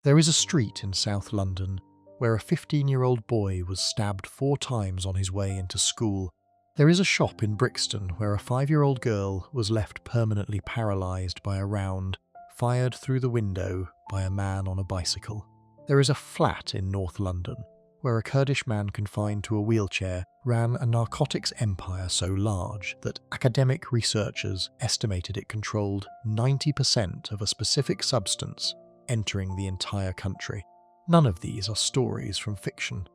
There is a street in South London where a 15-year-old boy was stabbed 4 times on his way into school. There is a shop in Brixton where a 5-year-old girl was left permanently paralysed by a round fired through the window by a man on a bicycle. There is a flat in North London where a Kurdish man confined to a wheelchair ran a narcotics empire so large that academic researchers estimated it controlled 90% of a specific substance entering the entire country. None of these are stories from fiction.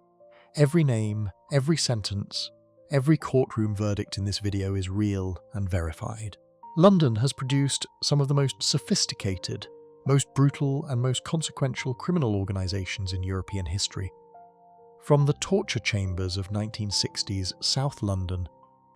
Every name, every sentence, every courtroom verdict in this video is real and verified. London has produced some of the most sophisticated, most brutal and most consequential criminal organisations in European history. From the torture chambers of 1960s South London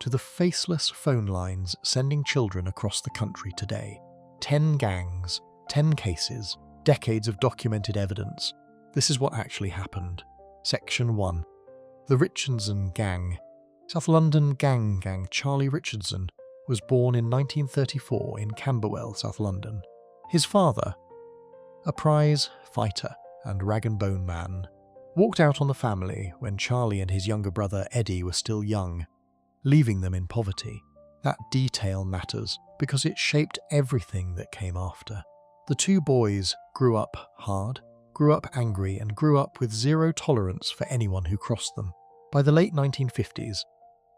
to the faceless phone lines sending children across the country today. 10 gangs, 10 cases, decades of documented evidence. This is what actually happened. Section 1. The Richardson Gang. South London gang Charlie Richardson was born in 1934 in Camberwell, South London. His father, a prize fighter and rag-and-bone man, walked out on the family when Charlie and his younger brother Eddie were still young, leaving them in poverty. That detail matters because it shaped everything that came after. The two boys grew up hard, grew up angry, and grew up with zero tolerance for anyone who crossed them. By the late 1950s,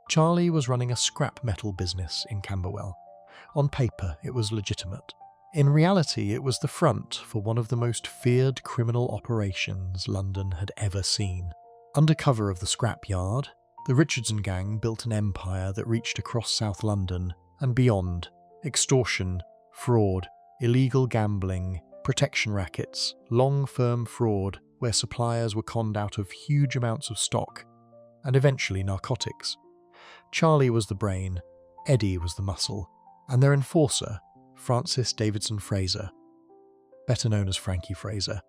Charlie was running a scrap metal business in Camberwell. On paper, it was legitimate. In reality, it was the front for one of the most feared criminal operations London had ever seen. Under cover of the scrapyard, the Richardson gang built an empire that reached across South London and beyond. Extortion, fraud, illegal gambling, protection rackets, long-firm fraud where suppliers were conned out of huge amounts of stock, and eventually narcotics. Charlie was the brain, Eddie was the muscle, and their enforcer, Francis Davidson Fraser, better known as Frankie Fraser,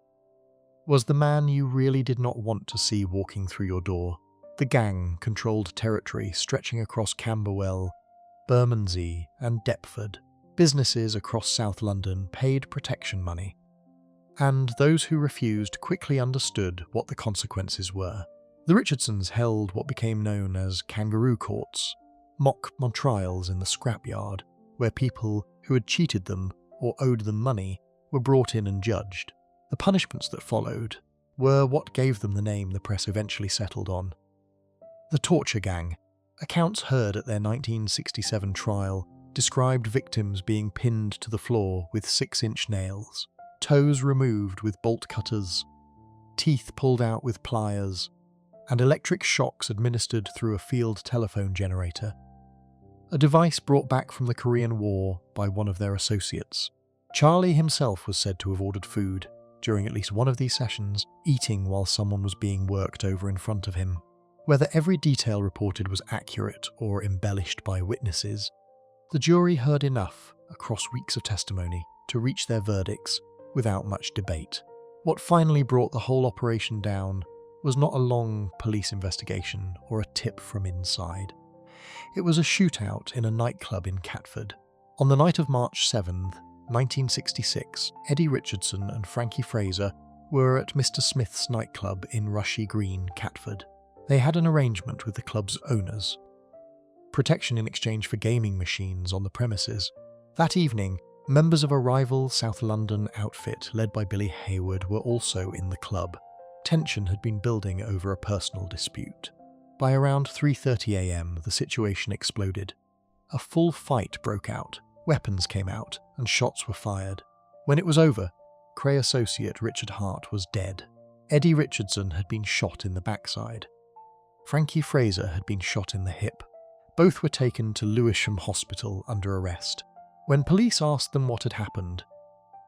was the man you really did not want to see walking through your door. The gang controlled territory stretching across Camberwell, Bermondsey, and Deptford. Businesses across South London paid protection money, and those who refused quickly understood what the consequences were. The Richardsons held what became known as kangaroo courts, mock trials in the scrapyard, where people who had cheated them or owed them money were brought in and judged. The punishments that followed were what gave them the name the press eventually settled on. The Torture Gang. Accounts heard at their 1967 trial described victims being pinned to the floor with 6-inch nails, toes removed with bolt cutters, teeth pulled out with pliers, and electric shocks administered through a field telephone generator, a device brought back from the Korean War by one of their associates. Charlie himself was said to have ordered food during at least one of these sessions, eating while someone was being worked over in front of him. Whether every detail reported was accurate or embellished by witnesses, the jury heard enough across weeks of testimony to reach their verdicts without much debate. What finally brought the whole operation down was not a long police investigation or a tip from inside. It was a shootout in a nightclub in Catford. On the night of March 7th, 1966, Eddie Richardson and Frankie Fraser were at Mr. Smith's nightclub in Rushy Green, Catford. They had an arrangement with the club's owners, protection in exchange for gaming machines on the premises. That evening, members of a rival South London outfit led by Billy Hayward were also in the club. Tension had been building over a personal dispute. By around 3:30 a.m, the situation exploded. A full fight broke out, weapons came out, and shots were fired. When it was over, Cray associate Richard Hart was dead. Eddie Richardson had been shot in the backside. Frankie Fraser had been shot in the hip. Both were taken to Lewisham Hospital under arrest. When police asked them what had happened,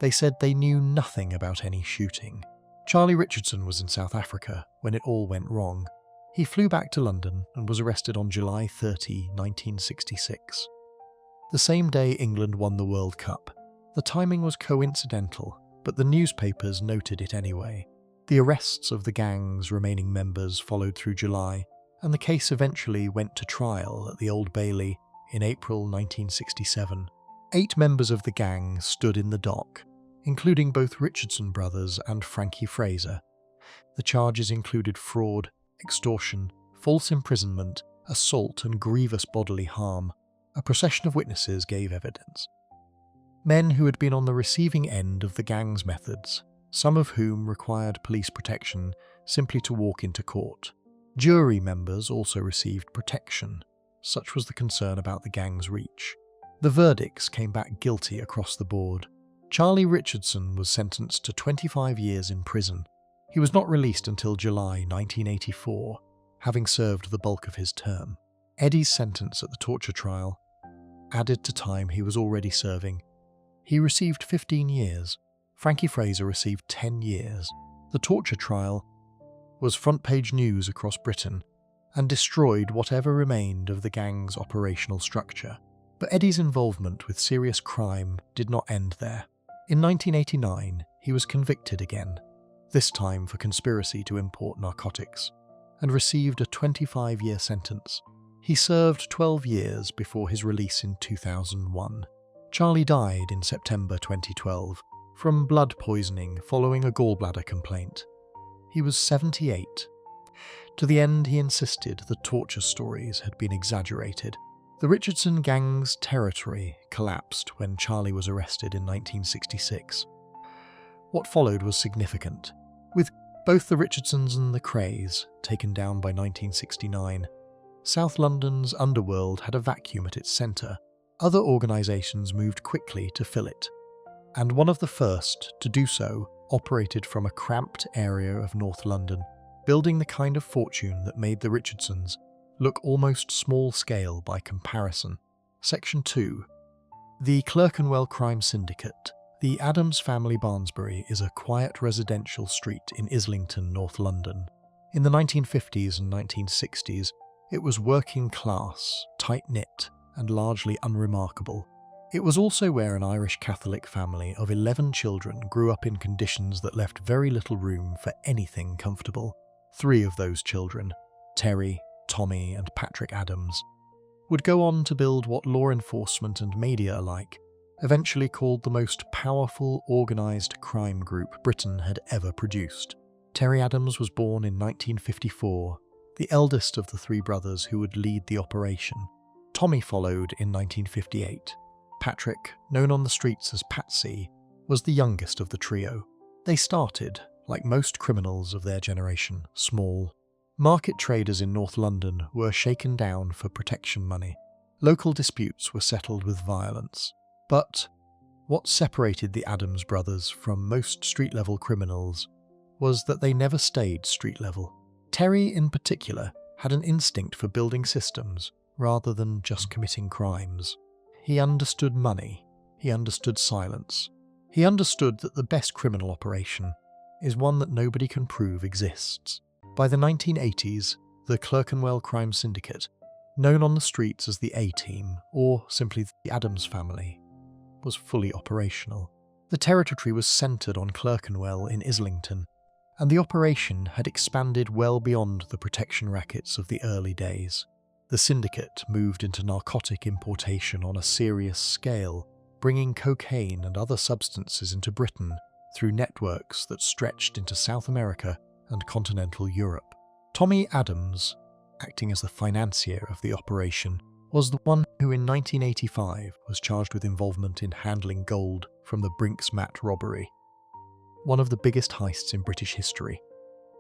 they said they knew nothing about any shooting. Charlie Richardson was in South Africa when it all went wrong. He flew back to London and was arrested on July 30, 1966. The same day England won the World Cup. The timing was coincidental, but the newspapers noted it anyway. The arrests of the gang's remaining members followed through July, and the case eventually went to trial at the Old Bailey in April 1967. 8 members of the gang stood in the dock, including both Richardson brothers and Frankie Fraser. The charges included fraud, extortion, false imprisonment, assault, and grievous bodily harm. A procession of witnesses gave evidence. Men who had been on the receiving end of the gang's methods, some of whom required police protection simply to walk into court. Jury members also received protection. Such was the concern about the gang's reach. The verdicts came back guilty across the board. Charlie Richardson was sentenced to 25 years in prison. He was not released until July 1984, having served the bulk of his term. Eddie's sentence at the torture trial added to time he was already serving. He received 15 years. Frankie Fraser received 10 years. The torture trial was front-page news across Britain and destroyed whatever remained of the gang's operational structure. But Eddie's involvement with serious crime did not end there. In 1989, he was convicted again, this time for conspiracy to import narcotics, and received a 25-year sentence. He served 12 years before his release in 2001. Charlie died in September 2012 from blood poisoning following a gallbladder complaint. He was 78. To the end, he insisted the torture stories had been exaggerated. The Richardson gang's territory collapsed when Charlie was arrested in 1966. What followed was significant. With both the Richardsons and the Krays taken down by 1969, South London's underworld had a vacuum at its centre. Other organisations moved quickly to fill it, and one of the first to do so operated from a cramped area of North London, building the kind of fortune that made the Richardsons look almost small-scale by comparison. Section 2. The Clerkenwell Crime Syndicate. The Addams family Barnsbury is a quiet residential street in Islington, North London. In the 1950s and 1960s, it was working class, tight-knit, and largely unremarkable. It was also where an Irish Catholic family of 11 children grew up in conditions that left very little room for anything comfortable. 3 of those children, Terry, Tommy, and Patrick Addams, would go on to build what law enforcement and media alike eventually called the most powerful organised crime group Britain had ever produced. Terry Addams was born in 1954, the eldest of the 3 brothers who would lead the operation. Tommy followed in 1958. Patrick, known on the streets as Patsy, was the youngest of the trio. They started, like most criminals of their generation, small. Market traders in North London were shaken down for protection money. Local disputes were settled with violence. But what separated the Addams brothers from most street-level criminals was that they never stayed street-level. Terry, in particular, had an instinct for building systems rather than just committing crimes. He understood money. He understood silence. He understood that the best criminal operation is one that nobody can prove exists. By the 1980s, the Clerkenwell Crime Syndicate, known on the streets as the A-Team, or simply the Addams family, was fully operational. The territory was centred on Clerkenwell in Islington, and the operation had expanded well beyond the protection rackets of the early days. The syndicate moved into narcotic importation on a serious scale, bringing cocaine and other substances into Britain through networks that stretched into South America and continental Europe. Tommy Addams, acting as the financier of the operation, was the one who in 1985 was charged with involvement in handling gold from the Brinks-Mat robbery, one of the biggest heists in British history,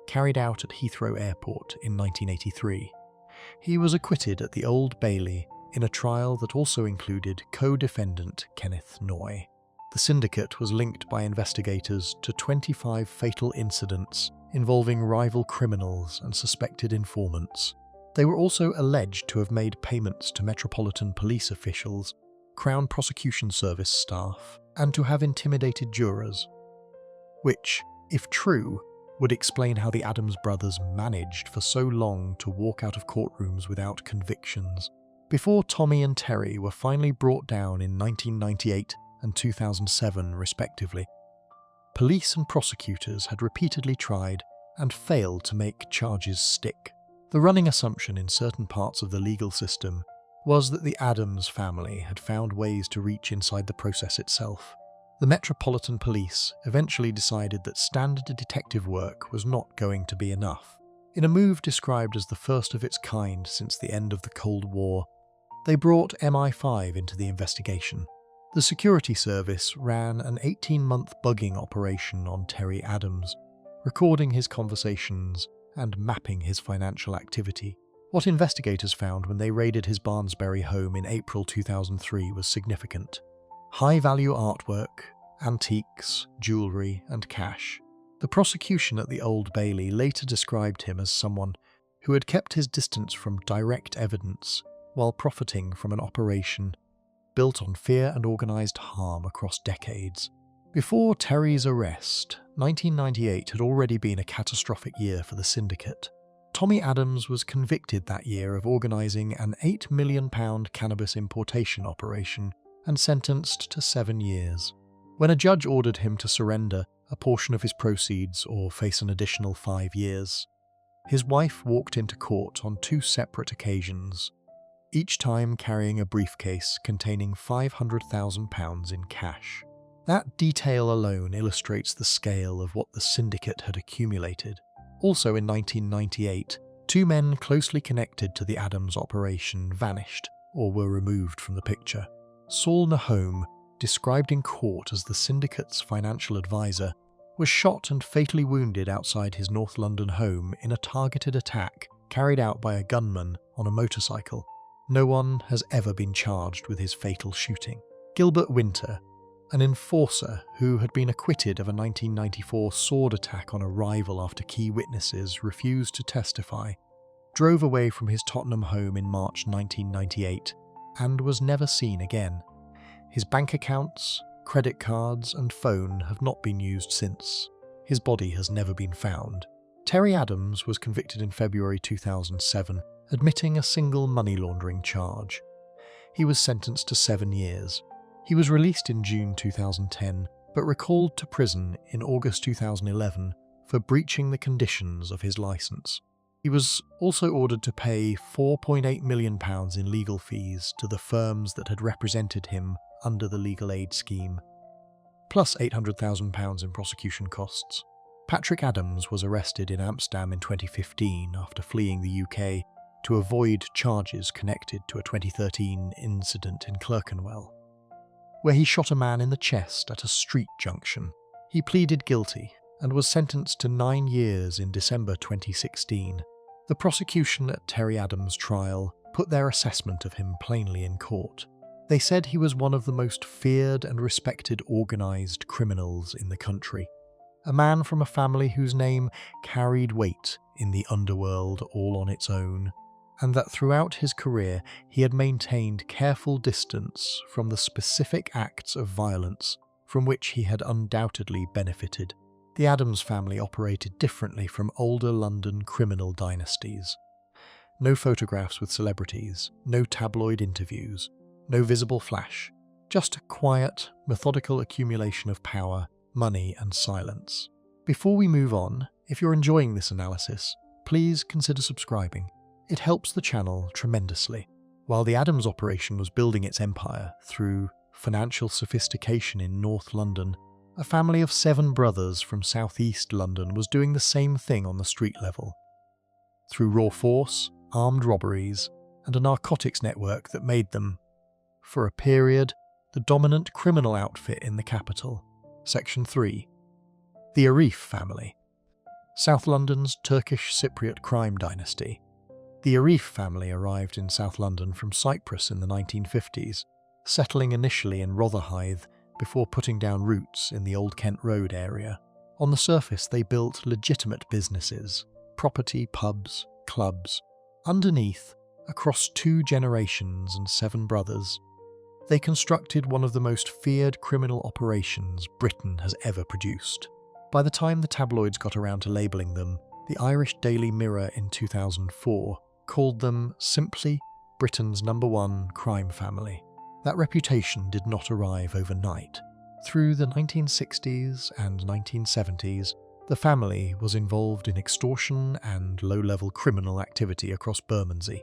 carried out at Heathrow Airport in 1983. He was acquitted at the Old Bailey in a trial that also included co-defendant Kenneth Noy. The syndicate was linked by investigators to 25 fatal incidents involving rival criminals and suspected informants. They were also alleged to have made payments to Metropolitan Police officials, Crown Prosecution Service staff, and to have intimidated jurors, which, if true, would explain how the Addams brothers managed for so long to walk out of courtrooms without convictions. Before Tommy and Terry were finally brought down in 1998 and 2007 respectively, police and prosecutors had repeatedly tried and failed to make charges stick. The running assumption in certain parts of the legal system was that the Addams family had found ways to reach inside the process itself. The Metropolitan Police eventually decided that standard detective work was not going to be enough. In a move described as the first of its kind since the end of the Cold War, they brought MI5 into the investigation. The security service ran an 18-month bugging operation on Terry Adams, recording his conversations and mapping his financial activity. What investigators found when they raided his Barnsbury home in April 2003 was significant. High-value artwork, antiques, jewellery, and cash. The prosecution at the Old Bailey later described him as someone who had kept his distance from direct evidence while profiting from an operation built on fear and organised harm across decades. Before Terry's arrest, 1998 had already been a catastrophic year for the syndicate. Tommy Adams was convicted that year of organising an £8 million cannabis importation operation and sentenced to 7 years. When a judge ordered him to surrender a portion of his proceeds or face an additional 5 years, his wife walked into court on 2 separate occasions, each time carrying a briefcase containing £500,000 in cash. That detail alone illustrates the scale of what the syndicate had accumulated. Also in 1998, 2 men closely connected to the Adams operation vanished or were removed from the picture. Saul Nahome, described in court as the syndicate's financial advisor, was shot and fatally wounded outside his North London home in a targeted attack carried out by a gunman on a motorcycle. No one has ever been charged with his fatal shooting. Gilbert Winter, an enforcer who had been acquitted of a 1994 sword attack on a rival after key witnesses refused to testify, drove away from his Tottenham home in March 1998 and was never seen again. His bank accounts, credit cards and phone have not been used since. His body has never been found. Terry Adams was convicted in February 2007, admitting a single money laundering charge. He was sentenced to 7 years. He was released in June 2010, but recalled to prison in August 2011 for breaching the conditions of his licence. He was also ordered to pay £4.8 million in legal fees to the firms that had represented him under the legal aid scheme, plus £800,000 in prosecution costs. Patrick Adams was arrested in Amsterdam in 2015 after fleeing the UK to avoid charges connected to a 2013 incident in Clerkenwell, where he shot a man in the chest at a street junction. He pleaded guilty and was sentenced to 9 years in December 2016. The prosecution at Terry Adams' trial put their assessment of him plainly in court. They said he was one of the most feared and respected organised criminals in the country, a man from a family whose name carried weight in the underworld all on its own, and that throughout his career he had maintained careful distance from the specific acts of violence from which he had undoubtedly benefited. The Adams family operated differently from older London criminal dynasties. No photographs with celebrities, no tabloid interviews, no visible flash, just a quiet, methodical accumulation of power, money and silence. Before we move on, if you're enjoying this analysis, please consider subscribing. It helps the channel tremendously. While the Adams operation was building its empire through financial sophistication in North London, a family of 7 brothers from southeast London was doing the same thing on the street level. Through raw force, armed robberies, and a narcotics network that made them, for a period, the dominant criminal outfit in the capital. Section 3. The Arif family. South London's Turkish Cypriot crime dynasty. The Arif family arrived in South London from Cyprus in the 1950s, settling initially in Rotherhithe before putting down roots in the Old Kent Road area. On the surface, they built legitimate businesses, property, pubs, clubs. Underneath, across 2 generations and 7 brothers, they constructed one of the most feared criminal operations Britain has ever produced. By the time the tabloids got around to labelling them, the Irish Daily Mirror in 2004 called them simply Britain's #1 crime family. That reputation did not arrive overnight. Through the 1960s and 1970s, the family was involved in extortion and low-level criminal activity across Bermondsey,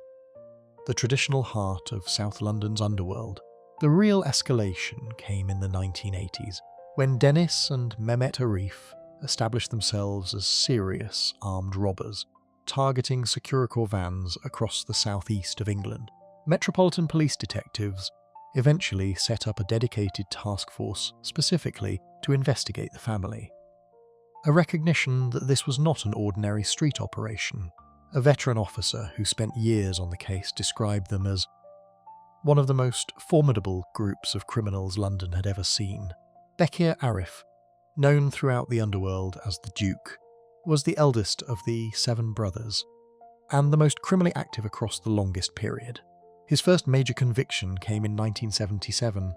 the traditional heart of South London's underworld. The real escalation came in the 1980s. when Dennis and Mehmet Arif established themselves as serious armed robbers, targeting Securicore vans across the southeast of England. Metropolitan Police detectives eventually set up a dedicated task force specifically to investigate the family. A recognition that this was not an ordinary street operation. A veteran officer who spent years on the case described them as one of the most formidable groups of criminals London had ever seen. Bekir Arif, known throughout the underworld as the Duke, was the eldest of the 7 brothers, and the most criminally active across the longest period. His first major conviction came in 1977,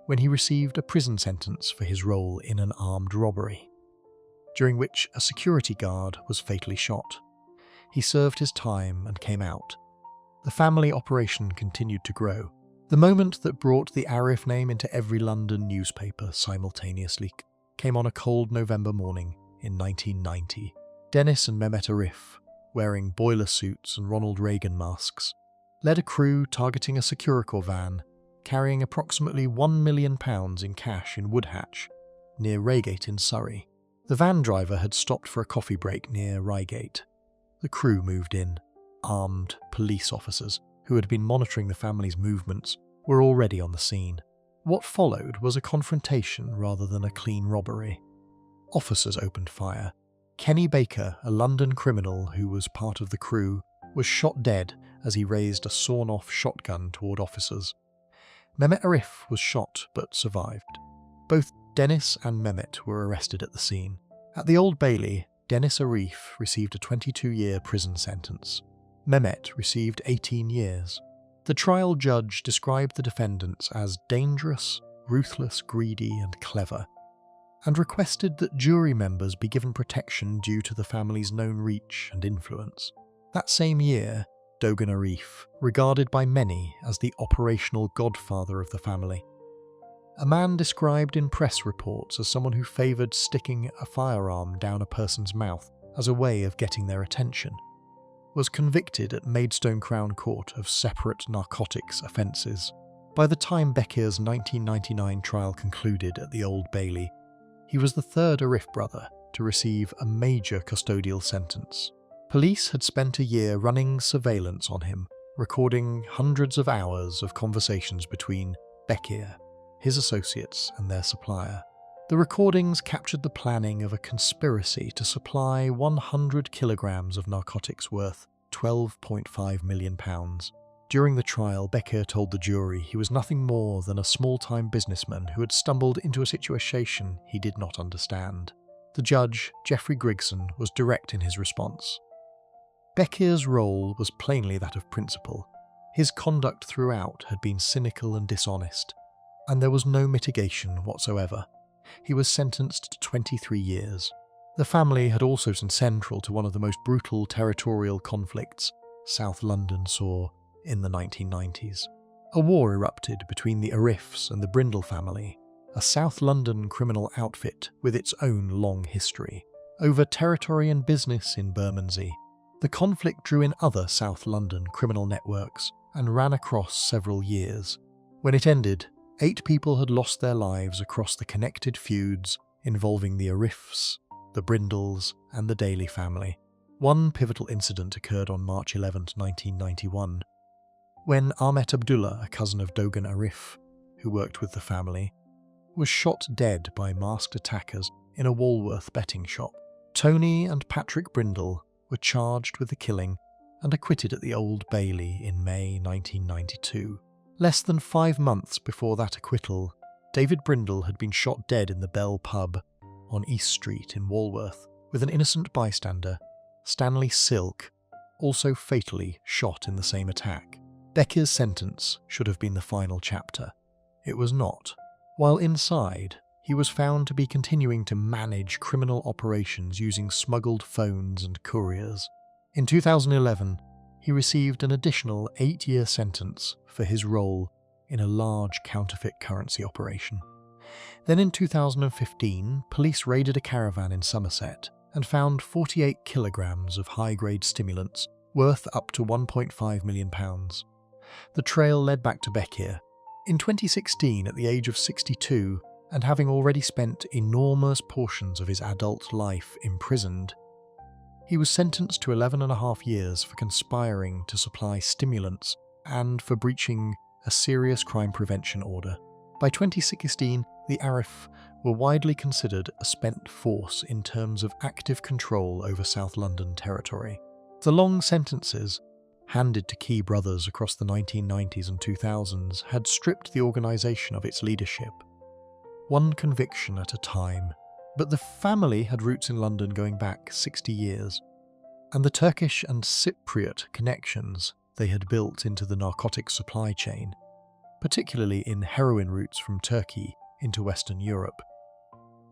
when he received a prison sentence for his role in an armed robbery, during which a security guard was fatally shot. He served his time and came out. The family operation continued to grow. The moment that brought the Arif name into every London newspaper simultaneously came on a cold November morning in 1990. Dennis and Mehmet Arif, wearing boiler suits and Ronald Reagan masks, led a crew targeting a Securicore van carrying approximately £1 million in cash in Woodhatch, near Reigate in Surrey. The van driver had stopped for a coffee break near Reigate. The crew moved in. Armed police officers, who had been monitoring the family's movements, were already on the scene. What followed was a confrontation rather than a clean robbery. Officers opened fire. Kenny Baker, a London criminal who was part of the crew, was shot dead as he raised a sawn-off shotgun toward officers. Mehmet Arif was shot but survived. Both Dennis and Mehmet were arrested at the scene. At the Old Bailey, Dennis Arif received a 22-year prison sentence. Mehmet received 18 years. The trial judge described the defendants as dangerous, ruthless, greedy, and clever, and requested that jury members be given protection due to the family's known reach and influence. That same year, Dogan Arif, regarded by many as the operational godfather of the family, a man described in press reports as someone who favoured sticking a firearm down a person's mouth as a way of getting their attention, was convicted at Maidstone Crown Court of separate narcotics offences. By the time Bekir's 1999 trial concluded at the Old Bailey, he was the third Arif brother to receive a major custodial sentence. Police had spent a year running surveillance on him, recording hundreds of hours of conversations between Bekir, his associates, and their supplier. The recordings captured the planning of a conspiracy to supply 100 kilograms of narcotics worth £12.5 million. During the trial, Bekir told the jury he was nothing more than a small-time businessman who had stumbled into a situation he did not understand. The judge, Geoffrey Grigson, was direct in his response. Bekir's role was plainly that of principal. His conduct throughout had been cynical and dishonest, and there was no mitigation whatsoever. He was sentenced to 23 years. The family had also been central to one of the most brutal territorial conflicts South London saw in the 1990s. A war erupted between the Arifs and the Brindle family, a South London criminal outfit with its own long history, over territory and business in Bermondsey. The conflict drew in other South London criminal networks and ran across several years. When it ended, 8 people had lost their lives across the connected feuds involving the Arifs, the Brindles, and the Daly family. One pivotal incident occurred on March 11, 1991, when Ahmet Abdullah, a cousin of Dogan Arif, who worked with the family, was shot dead by masked attackers in a Walworth betting shop. Tony and Patrick Brindle were charged with the killing and acquitted at the Old Bailey in May 1992. Less than 5 months before that acquittal, David Brindle had been shot dead in the Bell pub on East Street in Walworth, with an innocent bystander, Stanley Silk, also fatally shot in the same attack. Bekir's sentence should have been the final chapter. It was not. While inside, he was found to be continuing to manage criminal operations using smuggled phones and couriers. In 2011, he received an additional 8-year sentence for his role in a large counterfeit currency operation. Then in 2015, police raided a caravan in Somerset and found 48 kilograms of high-grade stimulants worth up to £1.5 million. The trail led back to Bekir. In 2016, at the age of 62, and having already spent enormous portions of his adult life imprisoned, he was sentenced to 11.5 years for conspiring to supply stimulants and for breaching a serious crime prevention order. By 2016, the Arif were widely considered a spent force in terms of active control over South London territory. The long sentences, handed to key brothers across the 1990s and 2000s, had stripped the organisation of its leadership, one conviction at a time. But the family had roots in London going back 60 years, and the Turkish and Cypriot connections they had built into the narcotics supply chain, particularly in heroin routes from Turkey into Western Europe,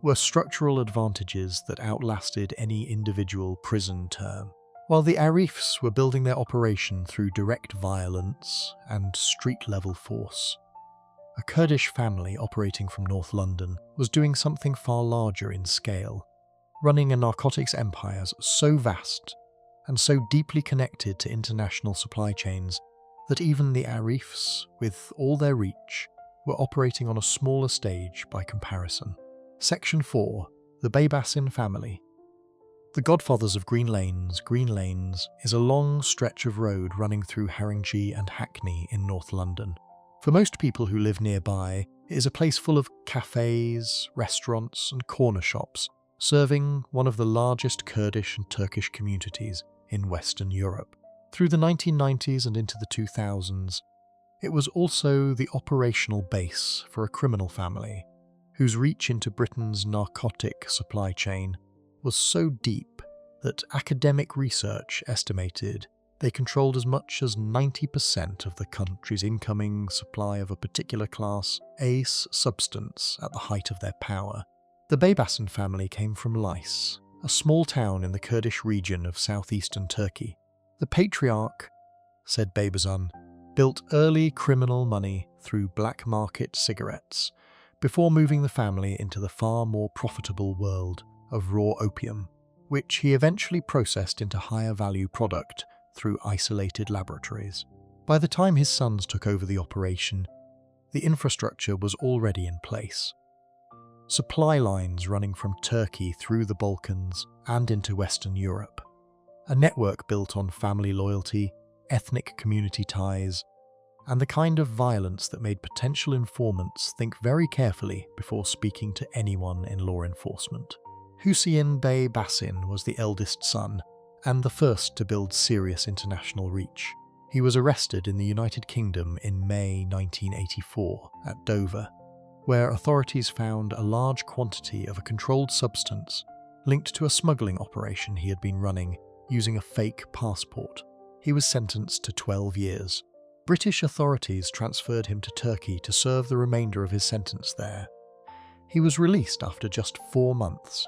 were structural advantages that outlasted any individual prison term. While the Arifs were building their operation through direct violence and street-level force, a Kurdish family operating from North London was doing something far larger in scale, running a narcotics empire so vast and so deeply connected to international supply chains that even the Arifs, with all their reach, were operating on a smaller stage by comparison. Section 4. The Baybasin Family. The godfathers of Green Lanes is a long stretch of road running through Haringey and Hackney in North London. For most people who live nearby, it is a place full of cafes, restaurants and corner shops, serving one of the largest Kurdish and Turkish communities in Western Europe. Through the 1990s and into the 2000s, it was also the operational base for a criminal family whose reach into Britain's narcotic supply chain was so deep that academic research estimated they controlled as much as 90% of the country's incoming supply of a particular class A substance at the height of their power. The Baybasin family came from Lys, a small town in the Kurdish region of southeastern Turkey. The patriarch, said Baybazan, built early criminal money through black market cigarettes before moving the family into the far more profitable world of raw opium, which he eventually processed into higher value product through isolated laboratories. By the time his sons took over the operation, the infrastructure was already in place. Supply lines running from Turkey through the Balkans and into Western Europe. A network built on family loyalty, ethnic community ties, and the kind of violence that made potential informants think very carefully before speaking to anyone in law enforcement. Hüseyin Bey Basin was the eldest son and the first to build serious international reach. He was arrested in the United Kingdom in May 1984 at Dover, where authorities found a large quantity of a controlled substance linked to a smuggling operation he had been running using a fake passport. He was sentenced to 12 years. British authorities transferred him to Turkey to serve the remainder of his sentence there. He was released after just 4 months.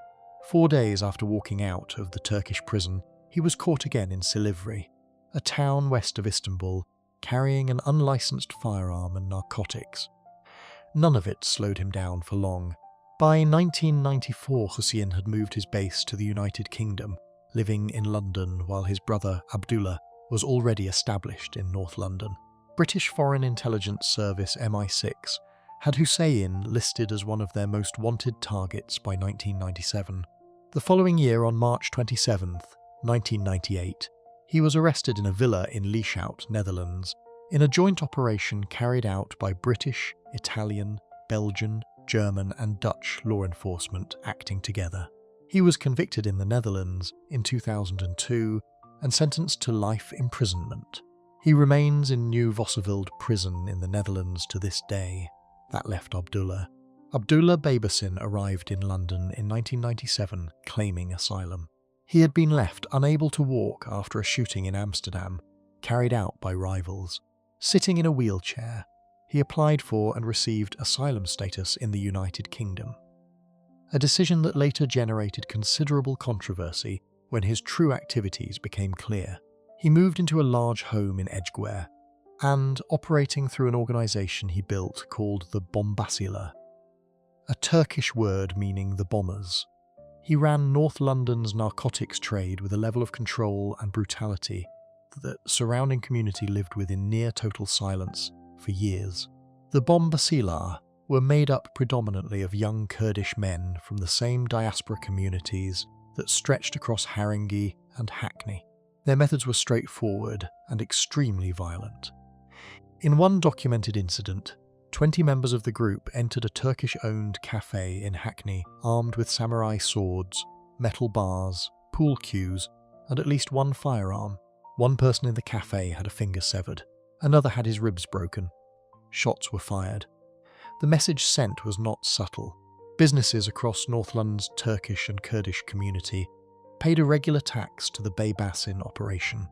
4 days after walking out of the Turkish prison, he was caught again in Silivri, a town west of Istanbul, carrying an unlicensed firearm and narcotics. None of it slowed him down for long. By 1994, Hüseyin had moved his base to the United Kingdom, living in London while his brother Abdullah was already established in North London. British Foreign Intelligence Service MI6 had Hüseyin listed as one of their most wanted targets by 1997. The following year, on March 27, 1998, he was arrested in a villa in Lieshout, Netherlands, in a joint operation carried out by British, Italian, Belgian, German and Dutch law enforcement acting together. He was convicted in the Netherlands in 2002 and sentenced to life imprisonment. He remains in New Vossenveld prison in the Netherlands to this day. That left Abdullah. Abdullah Baybasin arrived in London in 1997 claiming asylum. He had been left unable to walk after a shooting in Amsterdam, carried out by rivals. Sitting in a wheelchair, he applied for and received asylum status in the United Kingdom. A decision that later generated considerable controversy when his true activities became clear. He moved into a large home in Edgware, and operating through an organisation he built called the Bombasila, a Turkish word meaning the bombers. He ran North London's narcotics trade with a level of control and brutality that the surrounding community lived with in near total silence for years. The Bombasila were made up predominantly of young Kurdish men from the same diaspora communities that stretched across Haringey and Hackney. Their methods were straightforward and extremely violent. In one documented incident, 20 members of the group entered a Turkish-owned cafe in Hackney armed with samurai swords, metal bars, pool cues, and at least one firearm. One person in the cafe had a finger severed, another had his ribs broken. Shots were fired. The message sent was not subtle. Businesses across North London's Turkish and Kurdish community paid a regular tax to the Bay Basin operation.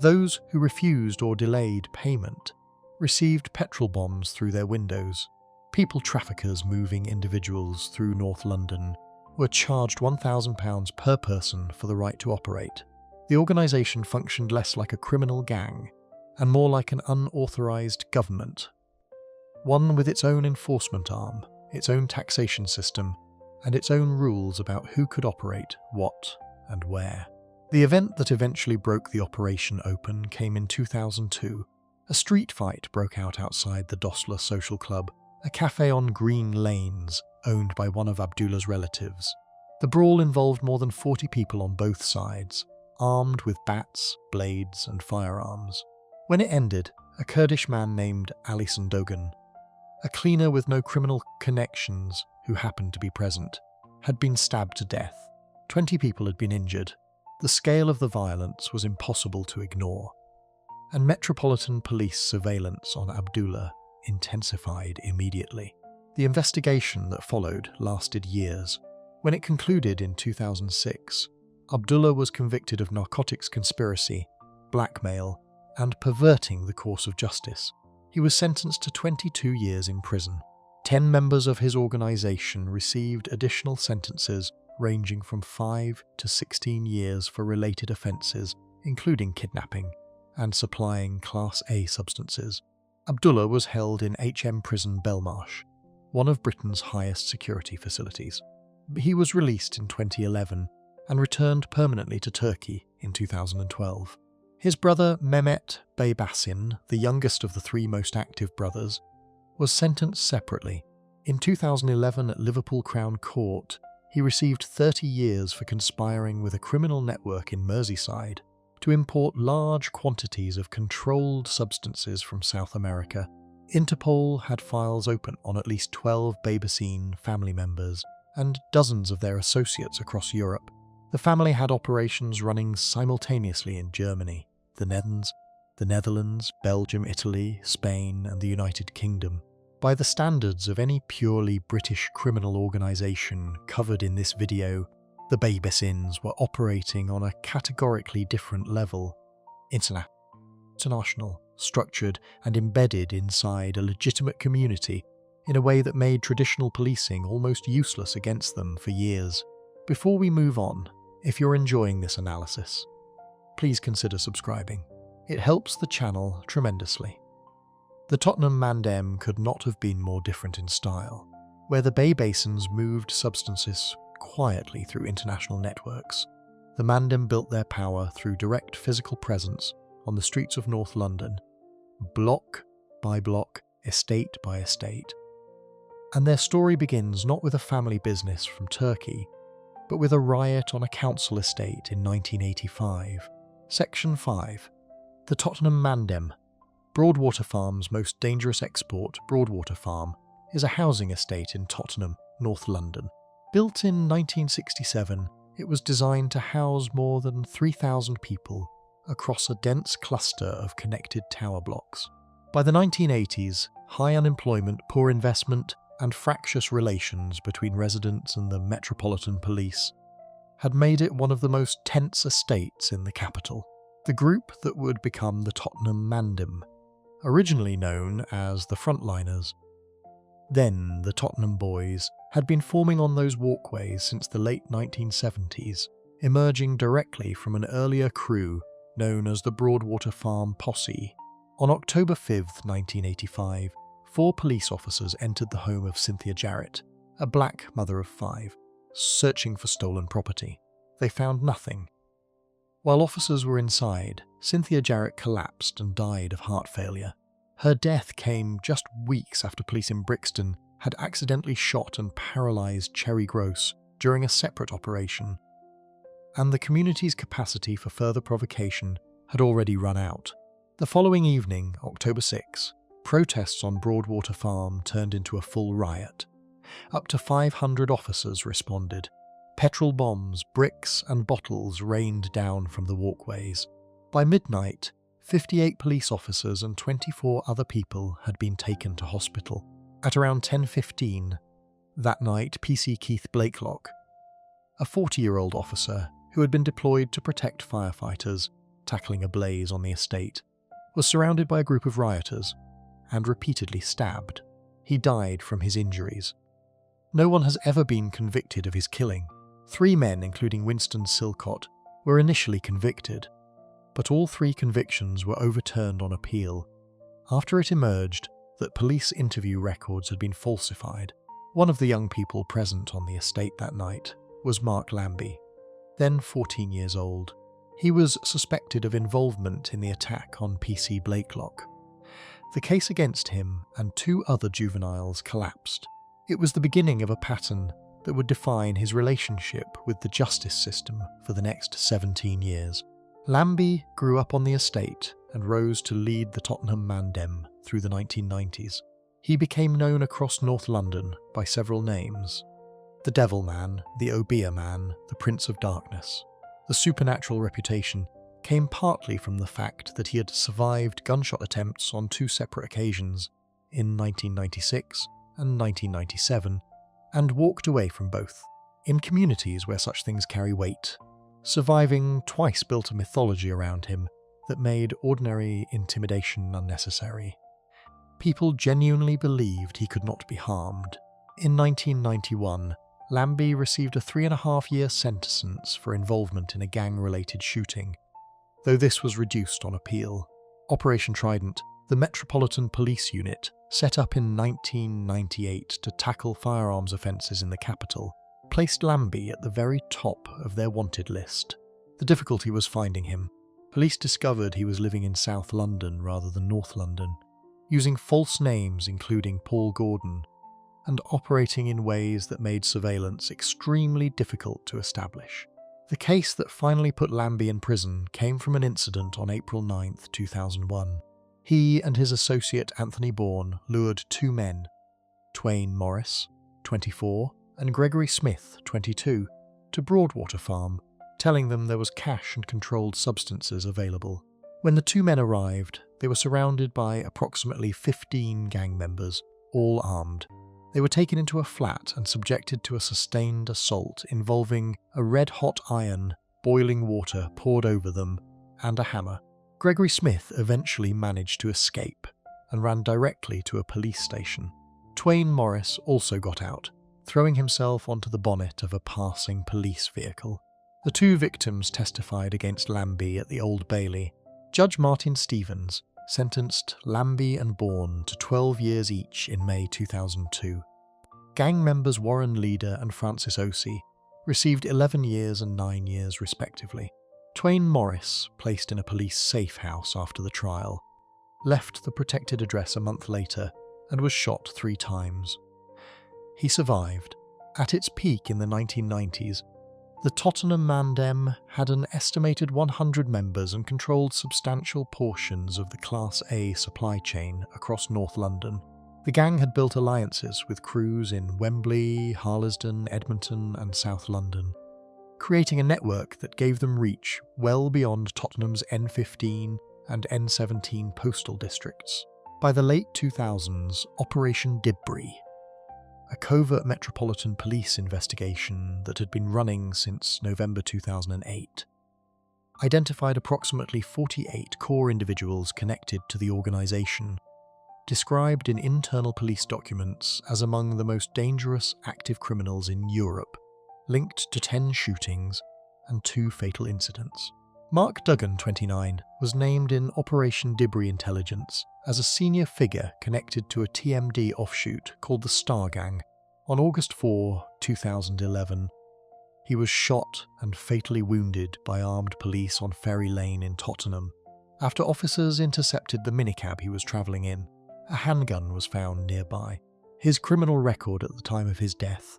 Those who refused or delayed payment received petrol bombs through their windows. People traffickers moving individuals through North London were charged £1,000 per person for the right to operate. The organisation functioned less like a criminal gang and more like an unauthorised government, one with its own enforcement arm, its own taxation system, and its own rules about who could operate what and where. The event that eventually broke the operation open came in 2002. A street fight broke out outside the Dostler Social Club, a cafe on Green Lanes owned by one of Abdullah's relatives. The brawl involved more than 40 people on both sides, armed with bats, blades, and firearms. When it ended, a Kurdish man named Ali Sandogan, a cleaner with no criminal connections who happened to be present, had been stabbed to death. 20 people had been injured. The scale of the violence was impossible to ignore, and Metropolitan Police surveillance on Abdullah intensified immediately. The investigation that followed lasted years. When it concluded in 2006, Abdullah was convicted of narcotics conspiracy, blackmail, and perverting the course of justice. He was sentenced to 22 years in prison. 10 members of his organisation received additional sentences ranging from 5 to 16 years for related offences, including kidnapping and supplying Class A substances. Abdullah was held in HM Prison Belmarsh, one of Britain's highest security facilities. He was released in 2011 and returned permanently to Turkey in 2012. His brother Mehmet Bey Basin, the youngest of the 3 most active brothers, was sentenced separately. In 2011 at Liverpool Crown Court, he received 30 years for conspiring with a criminal network in Merseyside to import large quantities of controlled substances from South America. Interpol had files open on at least 12 Bey Basin family members and dozens of their associates across Europe. The family had operations running simultaneously in Germany, the Netherlands, Belgium, Italy, Spain, and the United Kingdom. By the standards of any purely British criminal organisation covered in this video, the Bey Basins were operating on a categorically different level. International, structured, and embedded inside a legitimate community in a way that made traditional policing almost useless against them for years. Before we move on, if you're enjoying this analysis, please consider subscribing. It helps the channel tremendously. The Tottenham Mandem could not have been more different in style, where the Bey Basins moved substances quietly through international networks. The Mandem built their power through direct physical presence on the streets of North London, block by block, estate by estate. And their story begins not with a family business from Turkey, but with a riot on a council estate in 1985. Section 5. The Tottenham Mandem. Broadwater Farm's most dangerous export, Broadwater Farm, is a housing estate in Tottenham, North London. Built in 1967, it was designed to house more than 3,000 people across a dense cluster of connected tower blocks. By the 1980s, high unemployment, poor investment, and fractious relations between residents and the Metropolitan Police had made it one of the most tense estates in the capital. The group that would become the Tottenham Mandem, originally known as the Frontliners, then the Tottenham Boys, had been forming on those walkways since the late 1970s, emerging directly from an earlier crew known as the Broadwater Farm Posse. On October 5, 1985, 4 police officers entered the home of Cynthia Jarrett, a black mother of 5, searching for stolen property. They found nothing. While officers were inside, Cynthia Jarrett collapsed and died of heart failure. Her death came just weeks after police in Brixton had accidentally shot and paralysed Cherry Gross during a separate operation, and the community's capacity for further provocation had already run out. The following evening, October 6, protests on Broadwater Farm turned into a full riot. Up to 500 officers responded. Petrol bombs, bricks and bottles rained down from the walkways. By midnight, 58 police officers and 24 other people had been taken to hospital. At around 10:15 that night, PC Keith Blakelock, a 40-year-old officer who had been deployed to protect firefighters tackling a blaze on the estate, was surrounded by a group of rioters and repeatedly stabbed. He died from his injuries. No one has ever been convicted of his killing. 3 men, including Winston Silcott, were initially convicted, but all 3 convictions were overturned on appeal after it emerged that police interview records had been falsified. One of the young people present on the estate that night was Mark Lambie, then 14 years old. He was suspected of involvement in the attack on PC Blakelock. The case against him and 2 other juveniles collapsed. It was the beginning of a pattern that would define his relationship with the justice system for the next 17 years. Lambie grew up on the estate and rose to lead the Tottenham Mandem through the 1990s. He became known across North London by several names: the Devil Man, the Obeah Man, the Prince of Darkness. The supernatural reputation came partly from the fact that he had survived gunshot attempts on 2 separate occasions, in 1996 and 1997, and walked away from both. In communities where such things carry weight, surviving twice built a mythology around him that made ordinary intimidation unnecessary. People genuinely believed he could not be harmed. In 1991, Lambie received a 3.5-year sentence for involvement in a gang-related shooting, though this was reduced on appeal. Operation Trident, the Metropolitan Police Unit, set up in 1998 to tackle firearms offences in the capital, placed Lambie at the very top of their wanted list. The difficulty was finding him. Police discovered he was living in South London rather than North London, using false names including Paul Gordon, and operating in ways that made surveillance extremely difficult to establish. The case that finally put Lambie in prison came from an incident on April 9, 2001. He and his associate Anthony Bourne lured 2 men, Twain Morris, 24, and Gregory Smith, 22, to Broadwater Farm, telling them there was cash and controlled substances available. When the 2 men arrived, they were surrounded by approximately 15 gang members, all armed. They were taken into a flat and subjected to a sustained assault involving a red-hot iron, boiling water poured over them, and a hammer. Gregory Smith eventually managed to escape and ran directly to a police station. Twain Morris also got out, throwing himself onto the bonnet of a passing police vehicle. The 2 victims testified against Lambie at the Old Bailey. Judge Martin Stevens sentenced Lambie and Bourne to 12 years each in May 2002. Gang members Warren Leader and Francis Osey received 11 years and 9 years respectively. Twain Morris, placed in a police safe house after the trial, left the protected address a month later and was shot 3 times. He survived. At its peak in the 1990s, the Tottenham Mandem had an estimated 100 members and controlled substantial portions of the Class A supply chain across North London. The gang had built alliances with crews in Wembley, Harlesden, Edmonton and South London, creating a network that gave them reach well beyond Tottenham's N15 and N17 postal districts. By the late 2000s, Operation Dibbree, a covert Metropolitan Police investigation that had been running since November 2008, identified approximately 48 core individuals connected to the organisation, described in internal police documents as among the most dangerous active criminals in Europe, linked to 10 shootings and 2 fatal incidents. Mark Duggan, 29, was named in Operation Dibbree Intelligence as a senior figure connected to a TMD offshoot called the Star Gang. On August 4, 2011, he was shot and fatally wounded by armed police on Ferry Lane in Tottenham. After officers intercepted the minicab he was travelling in, a handgun was found nearby. His criminal record at the time of his death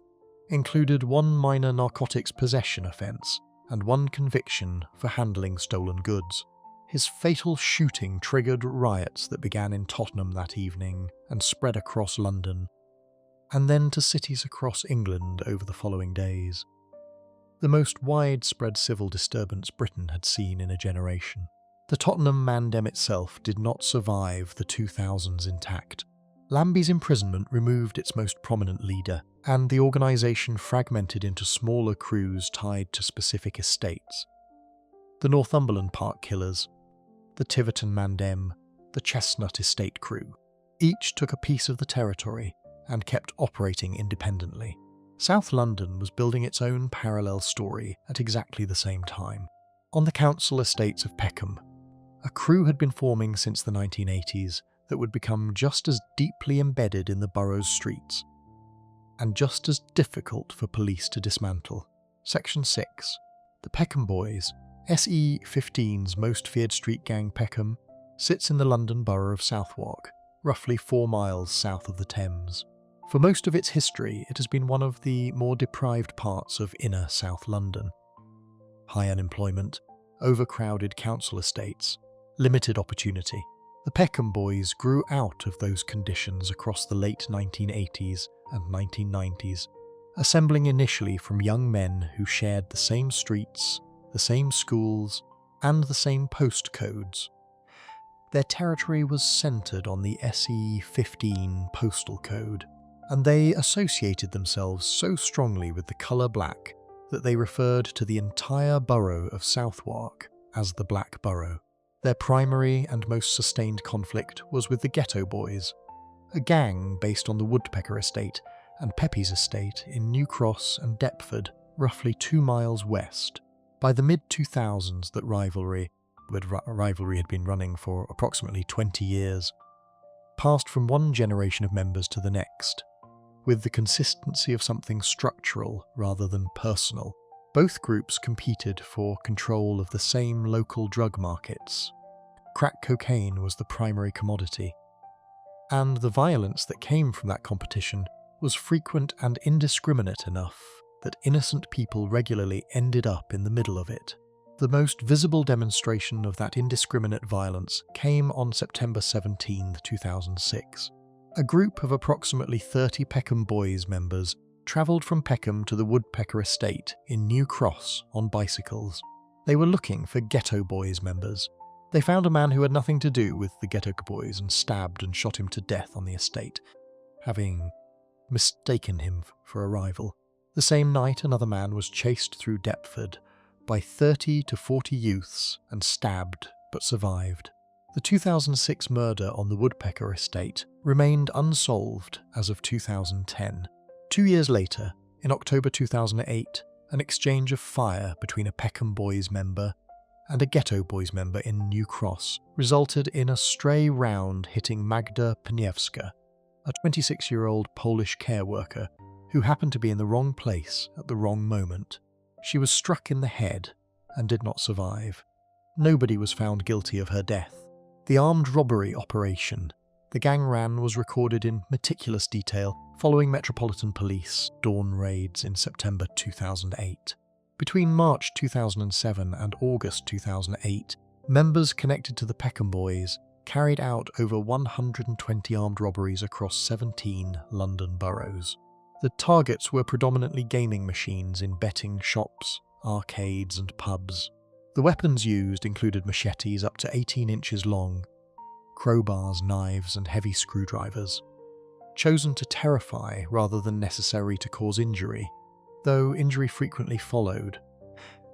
included one minor narcotics possession offence and one conviction for handling stolen goods. His fatal shooting triggered riots that began in Tottenham that evening and spread across London, and then to cities across England over the following days. The most widespread civil disturbance Britain had seen in a generation. The Tottenham Mandem itself did not survive the 2000s intact. Lambie's imprisonment removed its most prominent leader, and the organisation fragmented into smaller crews tied to specific estates. The Northumberland Park Killers, the Tiverton Mandem, the Chestnut Estate crew. Each took a piece of the territory and kept operating independently. South London was building its own parallel story at exactly the same time. On the council estates of Peckham, a crew had been forming since the 1980s that would become just as deeply embedded in the borough's streets, and just as difficult for police to dismantle. Section 6. The Peckham Boys, SE15's most feared street gang Peckham, sits in the London borough of Southwark, roughly 4 miles south of the Thames. For most of its history, it has been one of the more deprived parts of inner South London. High unemployment, overcrowded council estates, limited opportunity. The Peckham Boys grew out of those conditions across the late 1980s and 1990s, assembling initially from young men who shared the same streets, the same schools, and the same postcodes. Their territory was centred on the SE15 postal code, and they associated themselves so strongly with the colour black that they referred to the entire borough of Southwark as the Black Borough. Their primary and most sustained conflict was with the Ghetto Boys, a gang based on the Woodpecker Estate and Pepys Estate in New Cross and Deptford, roughly 2 miles west. By the mid-2000s, that rivalry had been running for approximately 20 years, passed from one generation of members to the next, with the consistency of something structural rather than personal. Both groups competed for control of the same local drug markets. Crack cocaine was the primary commodity, and the violence that came from that competition was frequent and indiscriminate enough that innocent people regularly ended up in the middle of it. The most visible demonstration of that indiscriminate violence came on September 17, 2006. A group of approximately 30 Peckham Boys members travelled from Peckham to the Woodpecker Estate in New Cross on bicycles. They were looking for Ghetto Boys members. They found a man who had nothing to do with the Ghetto Boys and stabbed and shot him to death on the estate, having mistaken him for a rival. The same night, another man was chased through Deptford by 30 to 40 youths and stabbed but survived. The 2006 murder on the Woodpecker Estate remained unsolved as of 2010. 2 years later, in October 2008, an exchange of fire between a Peckham Boys member and a Ghetto Boys member in New Cross resulted in a stray round hitting Magda Pniewska, a 26-year-old Polish care worker who happened to be in the wrong place at the wrong moment. She was struck in the head and did not survive. Nobody was found guilty of her death. The armed robbery operation the gang ran was recorded in meticulous detail following Metropolitan Police dawn raids in September 2008. Between March 2007 and August 2008, members connected to the Peckham Boys carried out over 120 armed robberies across 17 London boroughs. The targets were predominantly gaming machines in betting shops, arcades and pubs. The weapons used included machetes up to 18 inches long, crowbars, knives and heavy screwdrivers, chosen to terrify rather than necessary to cause injury, though injury frequently followed.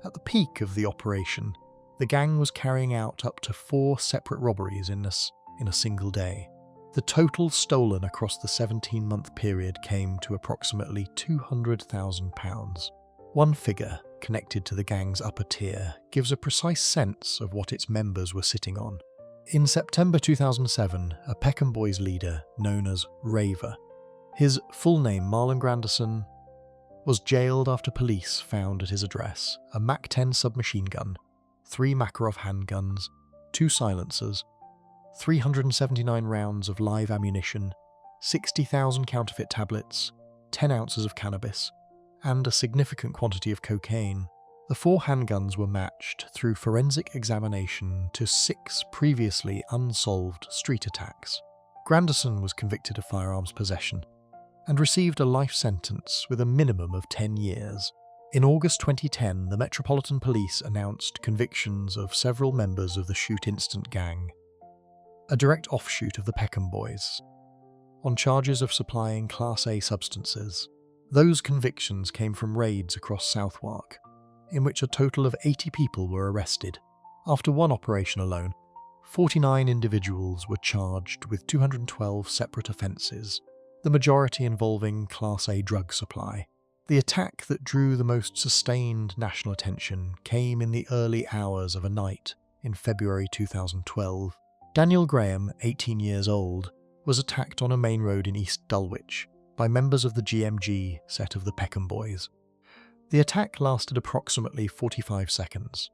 At the peak of the operation, the gang was carrying out up to 4 separate robberies in a single day. The total stolen across the 17-month period came to approximately £200,000. One figure, connected to the gang's upper tier, gives a precise sense of what its members were sitting on. In September 2007, a Peckham Boys leader known as Raver, his full name Marlon Grandison, was jailed after police found at his address a MAC-10 submachine gun, 3 Makarov handguns, 2 silencers, 379 rounds of live ammunition, 60,000 counterfeit tablets, 10 ounces of cannabis, and a significant quantity of cocaine. The 4 handguns were matched through forensic examination to 6 previously unsolved street attacks. Granderson was convicted of firearms possession and received a life sentence with a minimum of 10 years. In August 2010, the Metropolitan Police announced convictions of several members of the Shoot Instant gang, a direct offshoot of the Peckham Boys, on charges of supplying Class A substances. Those convictions came from raids across Southwark, in which a total of 80 people were arrested. After one operation alone, 49 individuals were charged with 212 separate offences, the majority involving Class A drug supply. The attack that drew the most sustained national attention came in the early hours of a night in February 2012. Daniel Graham, 18 years old, was attacked on a main road in East Dulwich by members of the GMG set of the Peckham Boys. The attack lasted approximately 45 seconds.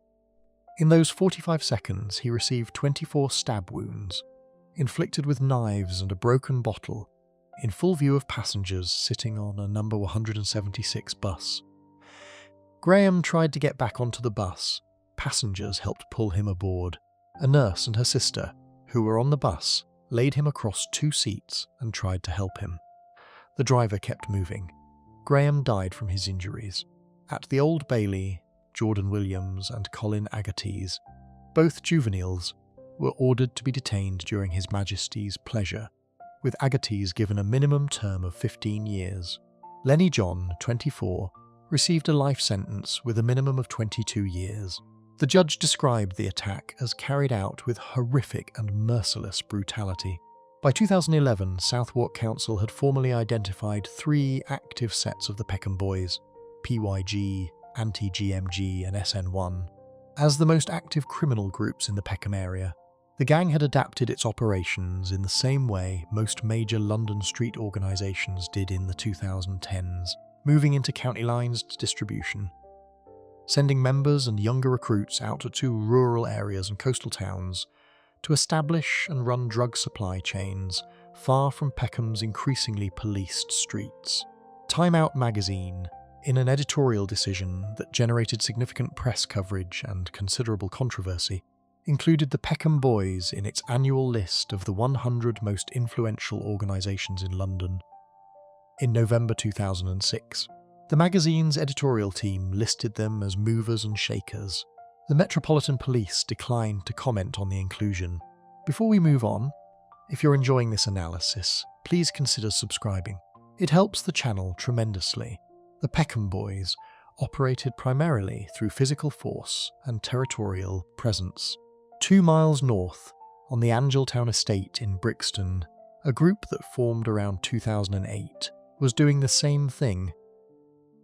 In those 45 seconds, he received 24 stab wounds, inflicted with knives and a broken bottle, in full view of passengers sitting on a number 176 bus. Graham tried to get back onto the bus. Passengers helped pull him aboard. A nurse and her sister, who were on the bus, laid him across 2 seats and tried to help him. The driver kept moving. Graham died from his injuries. At the Old Bailey, Jordan Williams and Colin Agates, both juveniles, were ordered to be detained during His Majesty's pleasure, with Agates given a minimum term of 15 years. Lenny John, 24, received a life sentence with a minimum of 22 years. The judge described the attack as carried out with horrific and merciless brutality. By 2011, Southwark Council had formally identified 3 active sets of the Peckham Boys, PYG, Anti-GMG and SN1, as the most active criminal groups in the Peckham area. The gang had adapted its operations in the same way most major London street organisations did in the 2010s, moving into county lines distribution, sending members and younger recruits out to rural areas and coastal towns to establish and run drug supply chains far from Peckham's increasingly policed streets. Time Out magazine, in an editorial decision that generated significant press coverage and considerable controversy, included the Peckham Boys in its annual list of the 100 most influential organisations in London. In November 2006, the magazine's editorial team listed them as movers and shakers. The Metropolitan Police declined to comment on the inclusion. Before we move on, if you're enjoying this analysis, please consider subscribing. It helps the channel tremendously. The Peckham Boys operated primarily through physical force and territorial presence. 2 miles north, on the Angeltown estate in Brixton, a group that formed around 2008 was doing the same thing,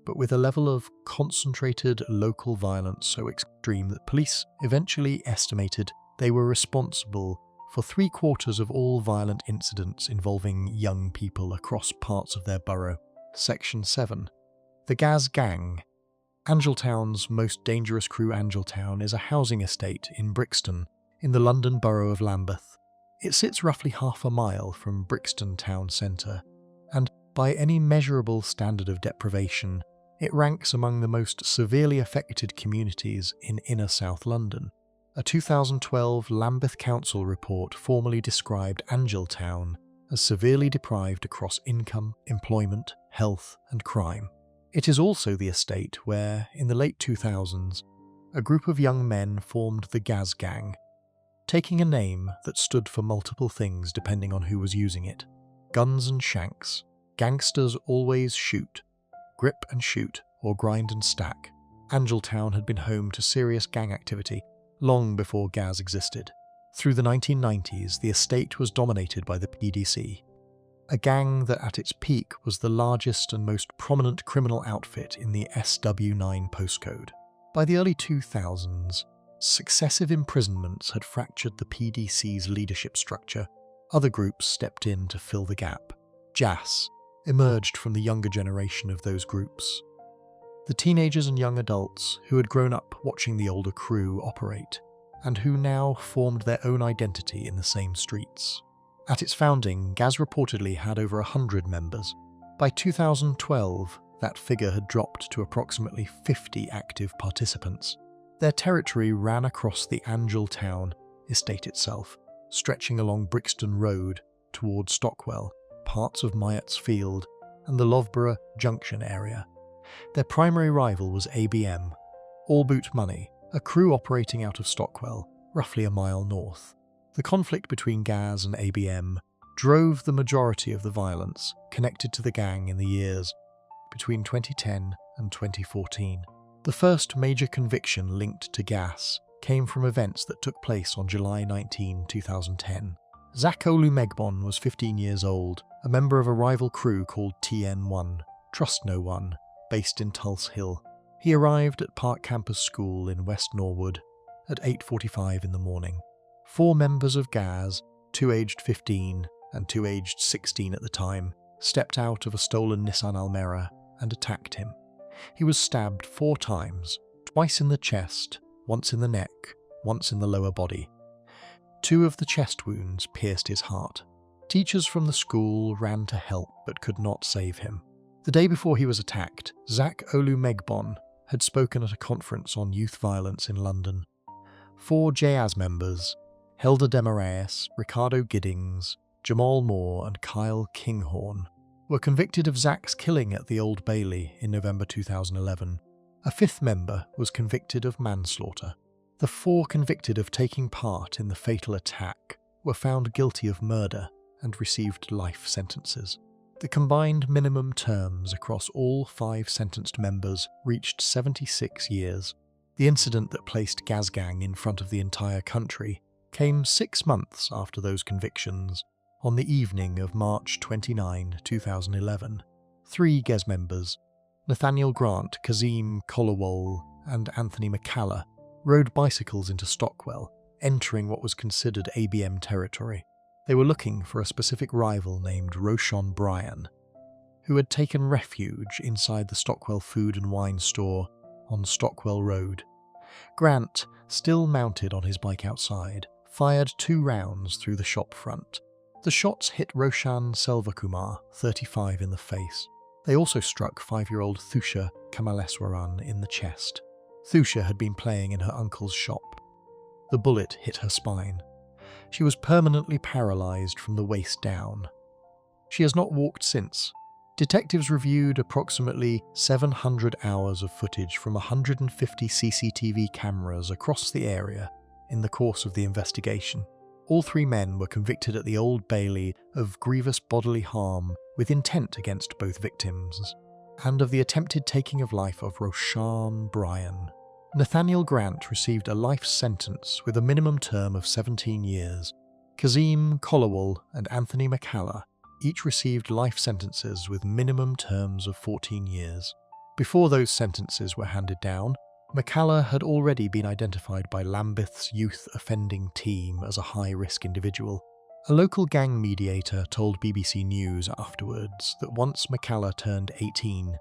but with a level of concentrated local violence so extreme that police eventually estimated they were responsible for 3/4 of all violent incidents involving young people across parts of their borough. Section 7. The Gaz Gang. Angeltown's most dangerous crew. Angeltown is a housing estate in Brixton, in the London borough of Lambeth. It sits roughly half a mile from Brixton town centre, and by any measurable standard of deprivation, it ranks among the most severely affected communities in inner South London. A 2012 Lambeth Council report formally described Angeltown as severely deprived across income, employment, health and crime. It is also the estate where, in the late 2000s, a group of young men formed the Gaz Gang, taking a name that stood for multiple things depending on who was using it. Guns and shanks, gangsters always shoot, grip and shoot, or grind and stack. Angeltown had been home to serious gang activity long before Gaz existed. Through the 1990s, the estate was dominated by the PDC, a gang that at its peak was the largest and most prominent criminal outfit in the SW9 postcode. By the early 2000s, successive imprisonments had fractured the PDC's leadership structure. Other groups stepped in to fill the gap. JAS emerged from the younger generation of those groups, the teenagers and young adults who had grown up watching the older crew operate, and who now formed their own identity in the same streets. At its founding, GAZ reportedly had over 100 members. By 2012, that figure had dropped to approximately 50 active participants. Their territory ran across the Angel Town estate itself, stretching along Brixton Road towards Stockwell, parts of Myatt's Field, and the Loughborough Junction area. Their primary rival was ABM, All Boot Money, a crew operating out of Stockwell, roughly a mile north. The conflict between GAZ and ABM drove the majority of the violence connected to the gang in the years between 2010 and 2014. The first major conviction linked to gas came from events that took place on July 19, 2010. Zach Olumegbon was 15 years old, a member of a rival crew called TN1, Trust No One, based in Tulse Hill. He arrived at Park Campus School in West Norwood at 8:45 in the morning. 4 members of GAZ, 2 aged 15 and 2 aged 16 at the time, stepped out of a stolen Nissan Almera and attacked him. He was stabbed 4 times, twice in the chest, once in the neck, once in the lower body. 2 of the chest wounds pierced his heart. Teachers from the school ran to help but could not save him. The day before he was attacked, Zach Olumegbon had spoken at a conference on youth violence in London. 4 JAS members, Helder Demaraeus, Ricardo Giddings, Jamal Moore and Kyle Kinghorn, were convicted of Zach's killing at the Old Bailey in November 2011. A 5th member was convicted of manslaughter. The 4 convicted of taking part in the fatal attack were found guilty of murder and received life sentences. The combined minimum terms across all 5 sentenced members reached 76 years. The incident that placed Gazgang in front of the entire country came 6 months after those convictions. On the evening of March 29, 2011, 3 GES members, Nathaniel Grant, Kazim Kolawole and Anthony McCalla, rode bicycles into Stockwell, entering what was considered ABM territory. They were looking for a specific rival named Roshan Bryan, who had taken refuge inside the Stockwell Food and Wine store on Stockwell Road. Grant, still mounted on his bike outside, fired 2 rounds through the shop front. The shots hit Roshan Selvakumar, 35, in the face. They also struck 5-year-old Thusha Kamaleswaran in the chest. Thusha had been playing in her uncle's shop. The bullet hit her spine. She was permanently paralysed from the waist down. She has not walked since. Detectives reviewed approximately 700 hours of footage from 150 CCTV cameras across the area in the course of the investigation. All 3 men were convicted at the Old Bailey of grievous bodily harm with intent against both victims, and of the attempted taking of life of Roshan Bryan. Nathaniel Grant received a life sentence with a minimum term of 17 years. Kazim Kolawole and Anthony McCalla each received life sentences with minimum terms of 14 years. Before those sentences were handed down, McCalla had already been identified by Lambeth's youth offending team as a high-risk individual. A local gang mediator told BBC News afterwards that once McCalla turned 18,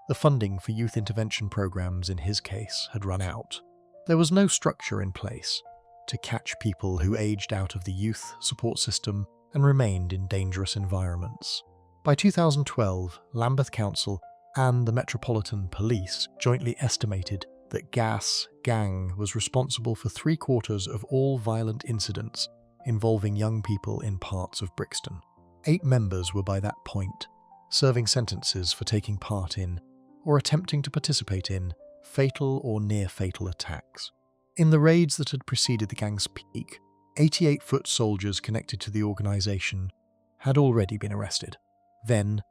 the funding for youth intervention programs in his case had run out. There was no structure in place to catch people who aged out of the youth support system and remained in dangerous environments. By 2012, Lambeth Council and the Metropolitan Police jointly estimated that gang was responsible for 3/4 of all violent incidents involving young people in parts of Brixton. 8 members were by that point serving sentences for taking part in, or attempting to participate in, fatal or near-fatal attacks. In the raids that had preceded the gang's peak, 88-foot soldiers connected to the organisation had already been arrested. Then,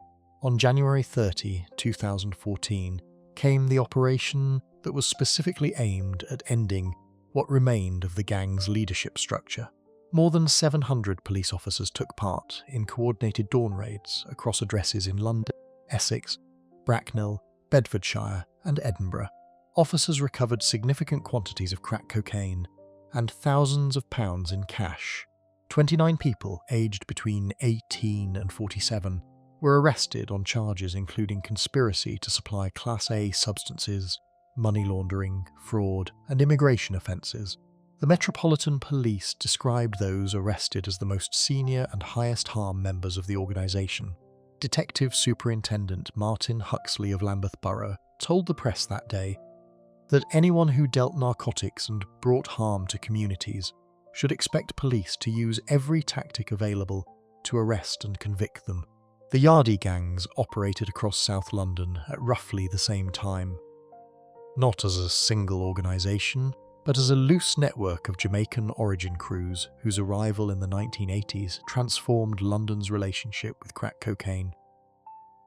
on January 30, 2014, came the operation that was specifically aimed at ending what remained of the gang's leadership structure. More than 700 police officers took part in coordinated dawn raids across addresses in London, Essex, Bracknell, Bedfordshire and Edinburgh. Officers recovered significant quantities of crack cocaine and thousands of pounds in cash. 29 people aged between 18 and 47 were arrested on charges including conspiracy to supply Class A substances, money laundering, fraud and immigration offences. The Metropolitan Police described those arrested as the most senior and highest harm members of the organisation. Detective Superintendent Martin Huxley of Lambeth Borough told the press that day that anyone who dealt narcotics and brought harm to communities should expect police to use every tactic available to arrest and convict them. The Yardie gangs operated across South London at roughly the same time, not as a single organisation, but as a loose network of Jamaican origin crews whose arrival in the 1980s transformed London's relationship with crack cocaine,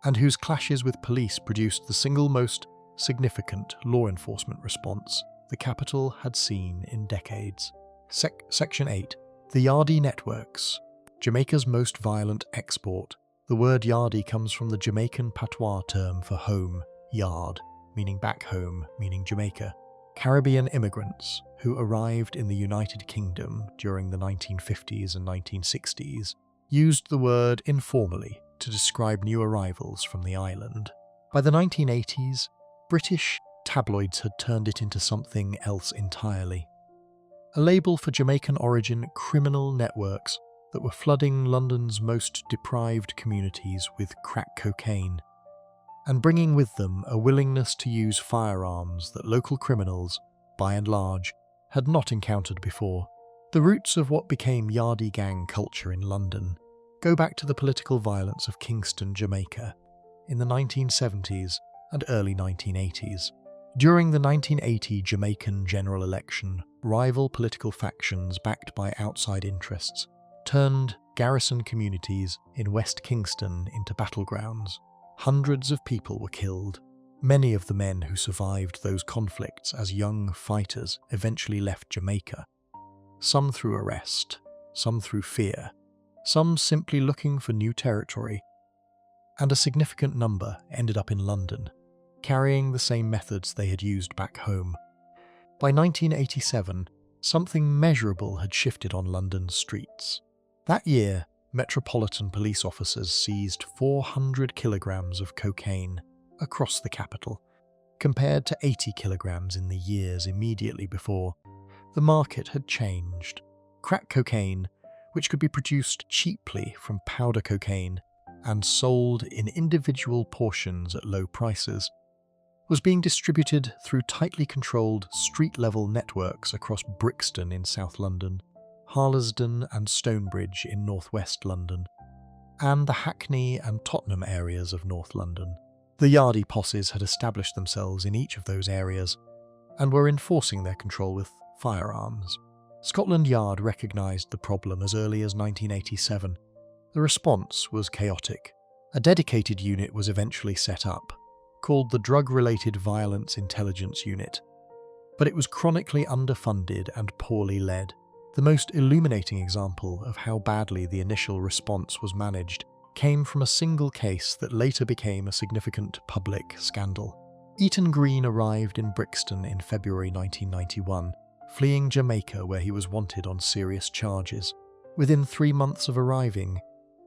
and whose clashes with police produced the single most significant law enforcement response the capital had seen in decades. Section 8. The Yardie Networks. Jamaica's most violent export. The word Yardie comes from the Jamaican patois term for home, yard, meaning back home, meaning Jamaica. Caribbean immigrants who arrived in the United Kingdom during the 1950s and 1960s used the word informally to describe new arrivals from the island. By the 1980s, British tabloids had turned it into something else entirely. A label for Jamaican origin criminal networks that were flooding London's most deprived communities with crack cocaine, and bringing with them a willingness to use firearms that local criminals, by and large, had not encountered before. The roots of what became Yardie gang culture in London go back to the political violence of Kingston, Jamaica, in the 1970s and early 1980s. During the 1980 Jamaican general election, rival political factions backed by outside interests turned garrison communities in West Kingston into battlegrounds. Hundreds of people were killed. Many of the men who survived those conflicts as young fighters eventually left Jamaica, some through arrest, some through fear, some simply looking for new territory, and a significant number ended up in London, carrying the same methods they had used back home. By 1987, something measurable had shifted on London's streets. That year, Metropolitan Police officers seized 400 kilograms of cocaine across the capital, compared to 80 kilograms in the years immediately before. The market had changed. Crack cocaine, which could be produced cheaply from powder cocaine and sold in individual portions at low prices, was being distributed through tightly controlled street-level networks across Brixton in South London, Harlesden and Stonebridge in northwest London, and the Hackney and Tottenham areas of North London. The Yardie posses had established themselves in each of those areas and were enforcing their control with firearms. Scotland Yard recognised the problem as early as 1987. The response was chaotic. A dedicated unit was eventually set up, called the Drug-Related Violence Intelligence Unit, but it was chronically underfunded and poorly led. The most illuminating example of how badly the initial response was managed came from a single case that later became a significant public scandal. Eaton Green arrived in Brixton in February 1991, fleeing Jamaica where he was wanted on serious charges. Within 3 months of arriving,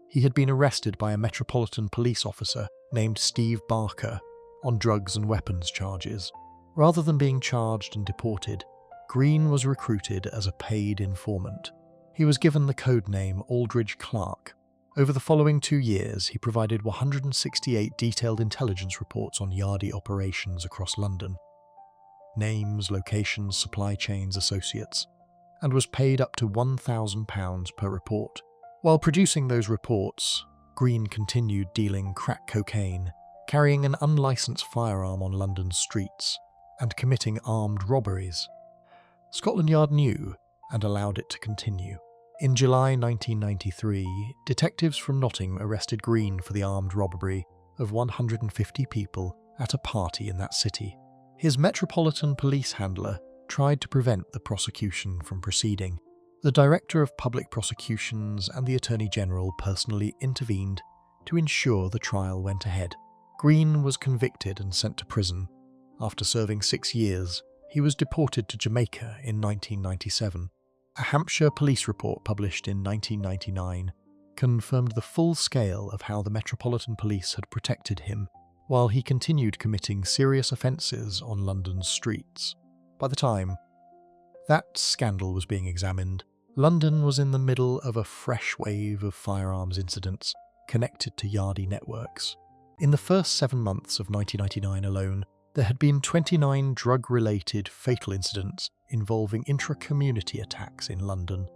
he had been arrested by a Metropolitan Police officer named Steve Barker on drugs and weapons charges. Rather than being charged and deported, Green was recruited as a paid informant. He was given the code name Aldridge Clark. Over the following 2 years, he provided 168 detailed intelligence reports on Yardie operations across London. Names, locations, supply chains, associates, and was paid up to £1,000 per report. While producing those reports, Green continued dealing crack cocaine, carrying an unlicensed firearm on London's streets, and committing armed robberies. Scotland Yard knew and allowed it to continue. In July 1993, detectives from Nottingham arrested Green for the armed robbery of 150 people at a party in that city. His Metropolitan Police handler tried to prevent the prosecution from proceeding. The Director of Public Prosecutions and the Attorney General personally intervened to ensure the trial went ahead. Green was convicted and sent to prison. After serving 6 years, he was deported to Jamaica in 1997. A Hampshire police report published in 1999 confirmed the full scale of how the Metropolitan Police had protected him while he continued committing serious offences on London's streets. By the time that scandal was being examined, London was in the middle of a fresh wave of firearms incidents connected to Yardie networks. In the first 7 months of 1999 alone, there had been 29 drug-related fatal incidents involving intra-community attacks in London,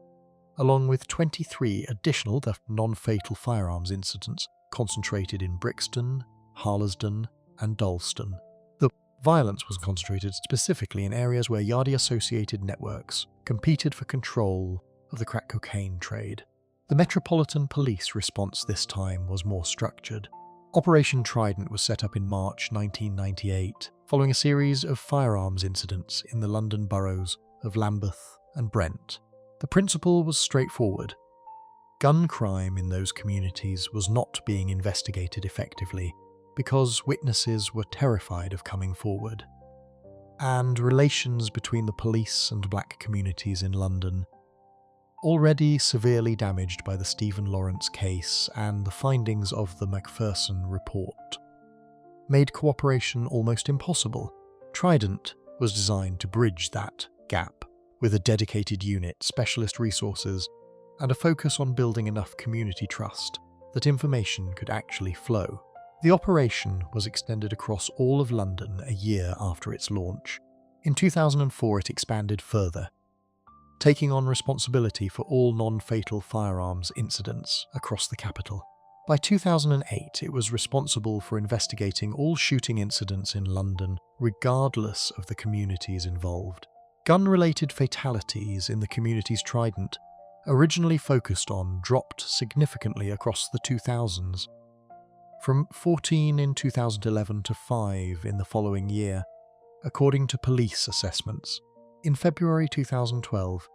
along with 23 additional non-fatal firearms incidents concentrated in Brixton, Harlesden and Dalston. The violence was concentrated specifically in areas where Yardie-associated networks competed for control of the crack cocaine trade. The Metropolitan Police response this time was more structured. Operation Trident was set up in March 1998, following a series of firearms incidents in the London boroughs of Lambeth and Brent. The principle was straightforward. Gun crime in those communities was not being investigated effectively because witnesses were terrified of coming forward. And relations between the police and black communities in London, already severely damaged by the Stephen Lawrence case and the findings of the Macpherson report, made cooperation almost impossible. Trident was designed to bridge that gap with a dedicated unit, specialist resources, and a focus on building enough community trust that information could actually flow. The operation was extended across all of London a year after its launch. In 2004 it expanded further, taking on responsibility for all non-fatal firearms incidents across the capital. By 2008 it was responsible for investigating all shooting incidents in London, regardless of the communities involved. Gun-related fatalities in the communities Trident originally focused on dropped significantly across the 2000s, from 14 in 2011 to 5 in the following year, according to police assessments. In February 2012,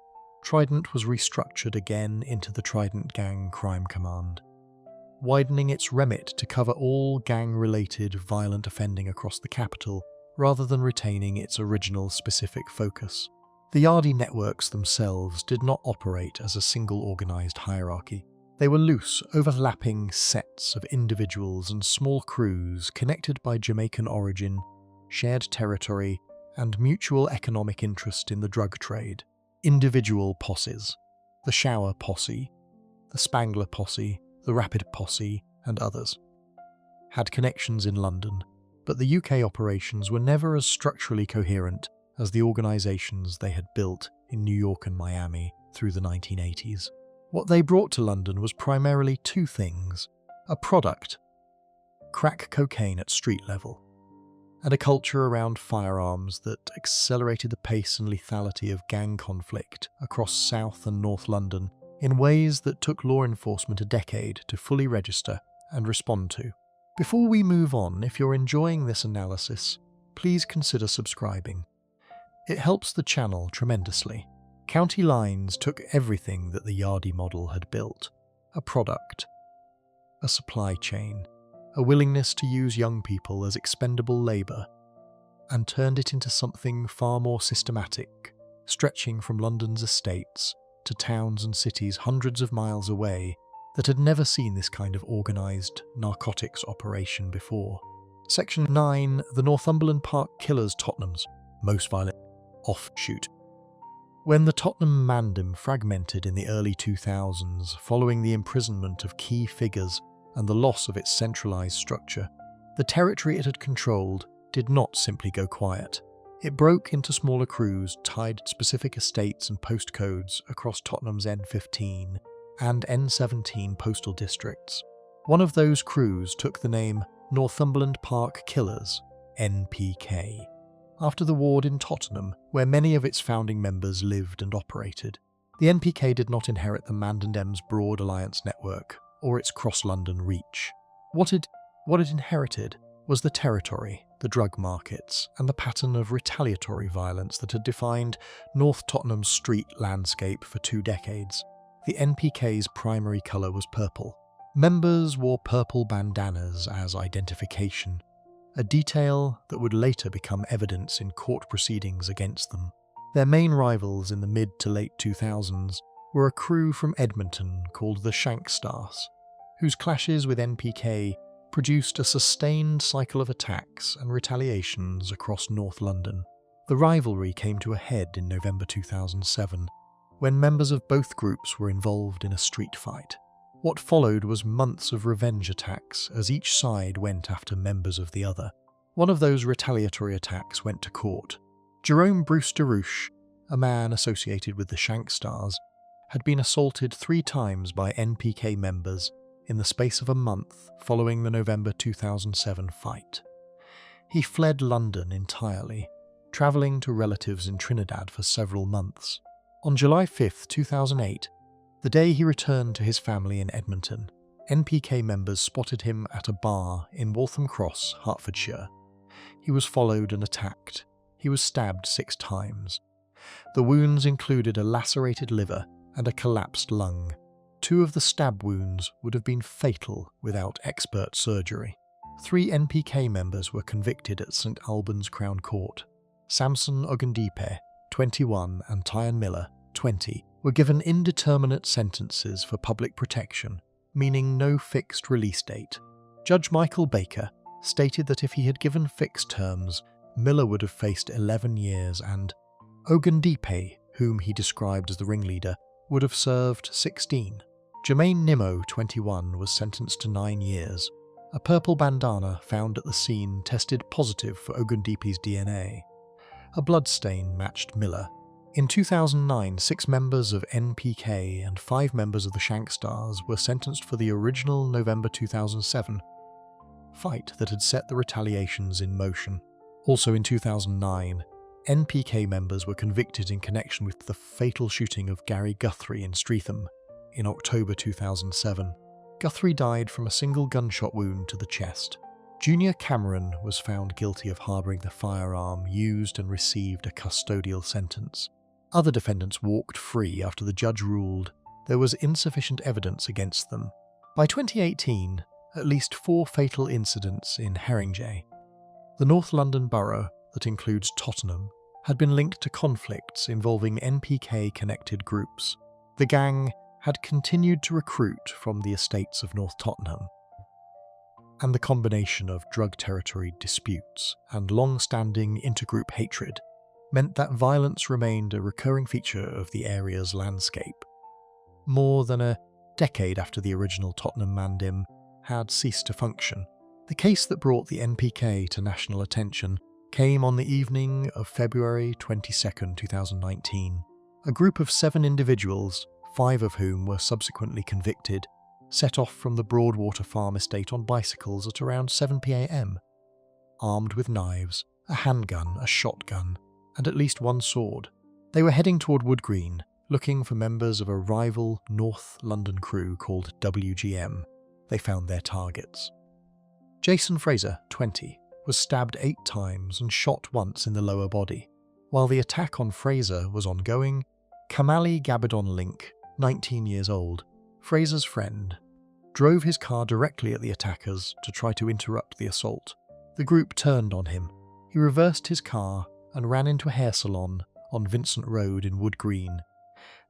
Trident was restructured again into the Trident Gang Crime Command, widening its remit to cover all gang-related violent offending across the capital rather than retaining its original specific focus. The Yardie networks themselves did not operate as a single organised hierarchy. They were loose, overlapping sets of individuals and small crews connected by Jamaican origin, shared territory, and mutual economic interest in the drug trade. Individual posses, the Shower Posse, the Spangler Posse, the Rapid Posse, and others, had connections in London, but the UK operations were never as structurally coherent as the organisations they had built in New York and Miami through the 1980s. What they brought to London was primarily two things: a product, crack cocaine at street level, and a culture around firearms that accelerated the pace and lethality of gang conflict across South and North London in ways that took law enforcement a decade to fully register and respond to. Before we move on, if you're enjoying this analysis, please consider subscribing. It helps the channel tremendously. County Lines took everything that the Yardie model had built: a product, a supply chain, a willingness to use young people as expendable labour, and turned it into something far more systematic, stretching from London's estates to towns and cities hundreds of miles away that had never seen this kind of organised narcotics operation before. Section 9, the Northumberland Park Killers Tottenham's most violent offshoot. When the Tottenham Mandem fragmented in the early 2000s following the imprisonment of key figures and the loss of its centralised structure, the territory it had controlled did not simply go quiet. It broke into smaller crews tied to specific estates and postcodes across Tottenham's N15 and N17 postal districts. One of those crews took the name Northumberland Park Killers, NPK, after the ward in Tottenham where many of its founding members lived and operated. The NPK did not inherit the Mandem's broad alliance network or its cross-London reach. What it inherited was the territory, the drug markets, and the pattern of retaliatory violence that had defined North Tottenham's street landscape for 2 decades. The NPK's primary colour was purple. Members wore purple bandanas as identification, a detail that would later become evidence in court proceedings against them. Their main rivals in the mid to late 2000s were a crew from Edmonton called the Shankstars, whose clashes with NPK produced a sustained cycle of attacks and retaliations across North London. The rivalry came to a head in November 2007, when members of both groups were involved in a street fight. What followed was months of revenge attacks as each side went after members of the other. One of those retaliatory attacks went to court. Jerome Bruce DeRouche, a man associated with the Shankstars, had been assaulted 3 times by NPK members in the space of a month following the November 2007 fight. He fled London entirely, travelling to relatives in Trinidad for several months. On July 5, 2008, the day he returned to his family in Edmonton, NPK members spotted him at a bar in Waltham Cross, Hertfordshire. He was followed and attacked. He was stabbed 6 times. The wounds included a lacerated liver and a collapsed lung. 2 of the stab wounds would have been fatal without expert surgery. 3 NPK members were convicted at St Albans Crown Court. Samson Ogundipe, 21, and Tyan Miller, 20, were given indeterminate sentences for public protection, meaning no fixed release date. Judge Michael Baker stated that if he had given fixed terms, Miller would have faced 11 years and Ogundipe, whom he described as the ringleader, would have served 16. Jermaine Nimmo, 21, was sentenced to 9 years. A purple bandana found at the scene tested positive for Ogundipe's DNA. A bloodstain matched Miller. In 2009, 6 members of NPK and 5 members of the Shankstars were sentenced for the original November 2007 fight that had set the retaliations in motion. Also in 2009, NPK members were convicted in connection with the fatal shooting of Gary Guthrie in Streatham in October 2007. Guthrie died from a single gunshot wound to the chest. Junior Cameron was found guilty of harbouring the firearm used and received a custodial sentence. Other defendants walked free after the judge ruled there was insufficient evidence against them. By 2018, at least 4 fatal incidents in Haringey. The North London borough, that includes Tottenham, had been linked to conflicts involving NPK-connected groups. The gang had continued to recruit from the estates of North Tottenham, and the combination of drug territory disputes and long-standing intergroup hatred meant that violence remained a recurring feature of the area's landscape. More than a decade after the original Tottenham Mandim had ceased to function, the case that brought the NPK to national attention came on the evening of February 22, 2019. A group of 7 individuals, 5 of whom were subsequently convicted, set off from the Broadwater Farm estate on bicycles at around 7 p.m, armed with knives, a handgun, a shotgun, and at least 1 sword. They were heading toward Wood Green, looking for members of a rival North London crew called WGM. They found their targets. Jason Fraser, 20, was stabbed 8 times and shot once in the lower body. While the attack on Fraser was ongoing, Kamali Gabadon Link, 19 years old, Fraser's friend, drove his car directly at the attackers to try to interrupt the assault. The group turned on him. He reversed his car and ran into a hair salon on Vincent Road in Wood Green.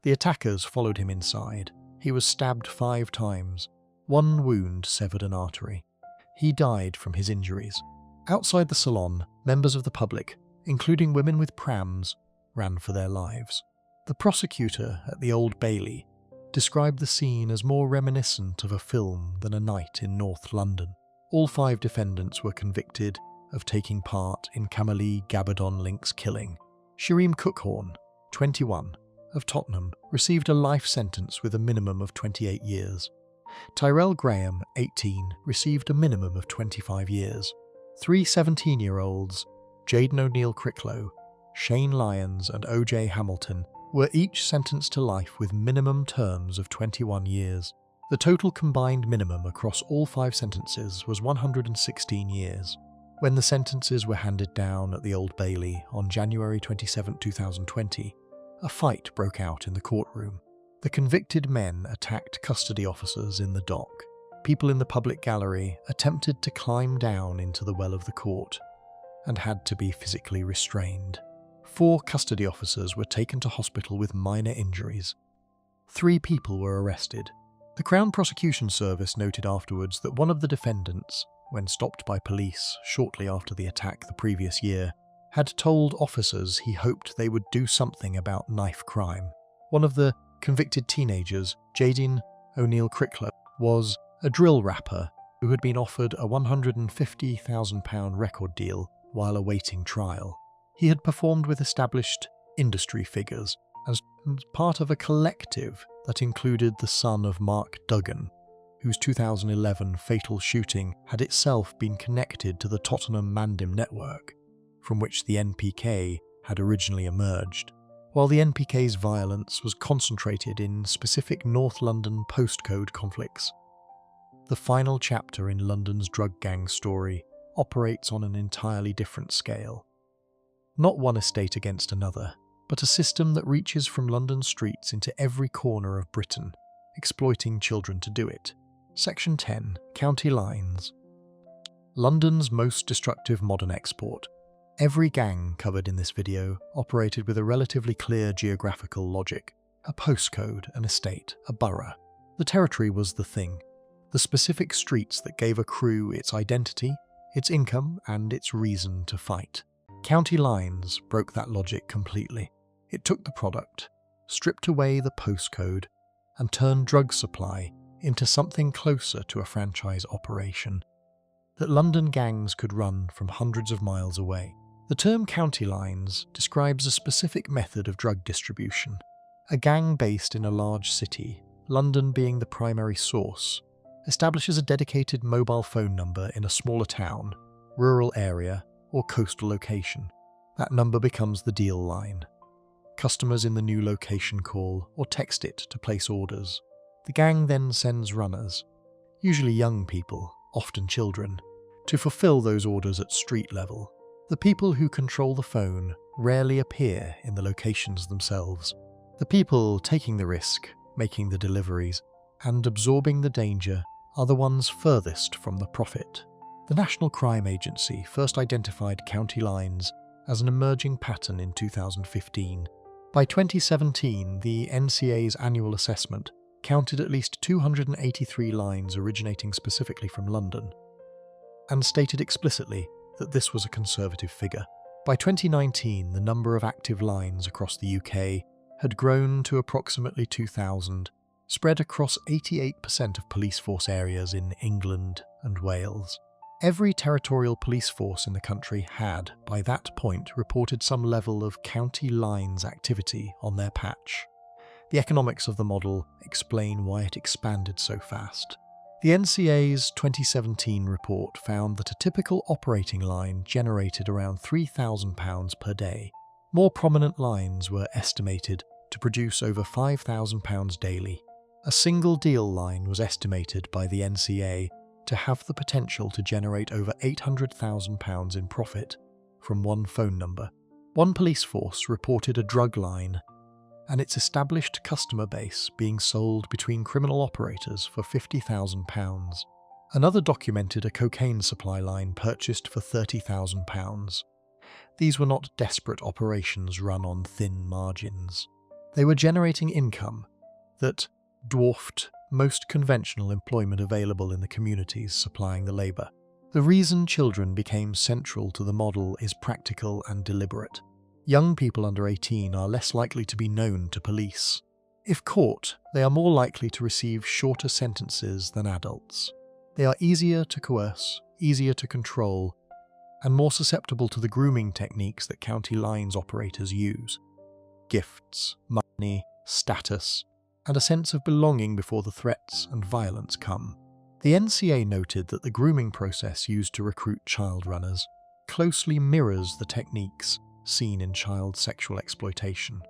The attackers followed him inside. He was stabbed 5 times. 1 wound severed an artery. He died from his injuries. Outside the salon, members of the public, including women with prams, ran for their lives. The prosecutor at the Old Bailey described the scene as more reminiscent of a film than a night in North London. All 5 defendants were convicted of taking part in Kamali Gabadon Link's killing. Shireen Cookhorn, 21, of Tottenham, received a life sentence with a minimum of 28 years. Tyrell Graham, 18, received a minimum of 25 years. 3 17-year-olds, Jaden O'Neill Cricklow, Shane Lyons and O.J. Hamilton, were each sentenced to life with minimum terms of 21 years. The total combined minimum across all 5 sentences was 116 years. When the sentences were handed down at the Old Bailey on January 27, 2020, a fight broke out in the courtroom. The convicted men attacked custody officers in the dock. People in the public gallery attempted to climb down into the well of the court and had to be physically restrained. 4 custody officers were taken to hospital with minor injuries. 3 people were arrested. The Crown Prosecution Service noted afterwards that one of the defendants, when stopped by police shortly after the attack the previous year, had told officers he hoped they would do something about knife crime. One of the convicted teenagers, Jadine O'Neill Crickler, was a drill rapper who had been offered a £150,000 record deal while awaiting trial. He had performed with established industry figures as part of a collective that included the son of Mark Duggan, whose 2011 fatal shooting had itself been connected to the Tottenham Mandim network, from which the NPK had originally emerged. While the NPK's violence was concentrated in specific North London postcode conflicts, the final chapter in London's drug gang story operates on an entirely different scale. Not one estate against another, but a system that reaches from London streets into every corner of Britain, exploiting children to do it. Section 10. County Lines. London's most destructive modern export. Every gang covered in this video operated with a relatively clear geographical logic. A postcode, an estate, a borough. The territory was the thing. The specific streets that gave a crew its identity, its income, and its reason to fight. County Lines broke that logic completely. It took the product, stripped away the postcode, and turned drug supply into something closer to a franchise operation that London gangs could run from hundreds of miles away. The term county lines describes a specific method of drug distribution. A gang based in a large city, London being the primary source, establishes a dedicated mobile phone number in a smaller town, rural area, or coastal location. That number becomes the deal line. Customers in the new location call or text it to place orders. The gang then sends runners, usually young people, often children, to fulfill those orders at street level. The people who control the phone rarely appear in the locations themselves. The people taking the risk, making the deliveries, and absorbing the danger are the ones furthest from the profit. The National Crime Agency first identified county lines as an emerging pattern in 2015. By 2017, the NCA's annual assessment counted at least 283 lines originating specifically from London, and stated explicitly that this was a conservative figure. By 2019, the number of active lines across the UK had grown to approximately 2,000, spread across 88% of police force areas in England and Wales. Every territorial police force in the country had, by that point, reported some level of county lines activity on their patch. The economics of the model explain why it expanded so fast. The NCA's 2017 report found that a typical operating line generated around £3,000 per day. More prominent lines were estimated to produce over £5,000 daily. A single deal line was estimated by the NCA to have the potential to generate over £800,000 in profit from one phone number. One police force reported a drug line and its established customer base being sold between criminal operators for £50,000. Another documented a cocaine supply line purchased for £30,000. These were not desperate operations run on thin margins. They were generating income that dwarfed most conventional employment available in the communities supplying the labour. The reason children became central to the model is practical and deliberate. Young people under 18 are less likely to be known to police. If caught, they are more likely to receive shorter sentences than adults. They are easier to coerce, easier to control, and more susceptible to the grooming techniques that county lines operators use. Gifts, money, status, and a sense of belonging before the threats and violence come. The NCA noted that the grooming process used to recruit child runners closely mirrors the techniques seen in child sexual exploitation.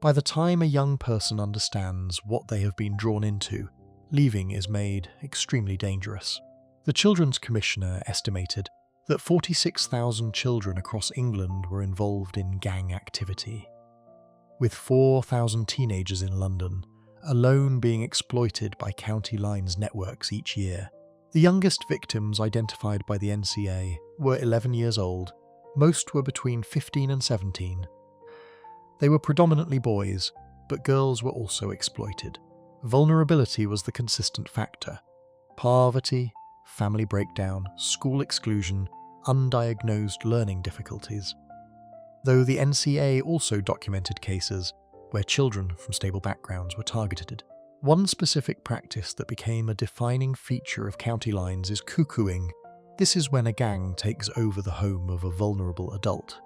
By the time a young person understands what they have been drawn into, leaving is made extremely dangerous. The Children's Commissioner estimated that 46,000 children across England were involved in gang activity, with 4,000 teenagers in London alone being exploited by county lines networks each year. The youngest victims identified by the NCA were 11 years old. Most were between 15 and 17. They were predominantly boys, but girls were also exploited. Vulnerability was the consistent factor. Poverty, family breakdown, school exclusion, undiagnosed learning difficulties. though the NCA also documented cases where children from stable backgrounds were targeted. One specific practice that became a defining feature of county lines is cuckooing. This is when a gang takes over the home of a vulnerable adult.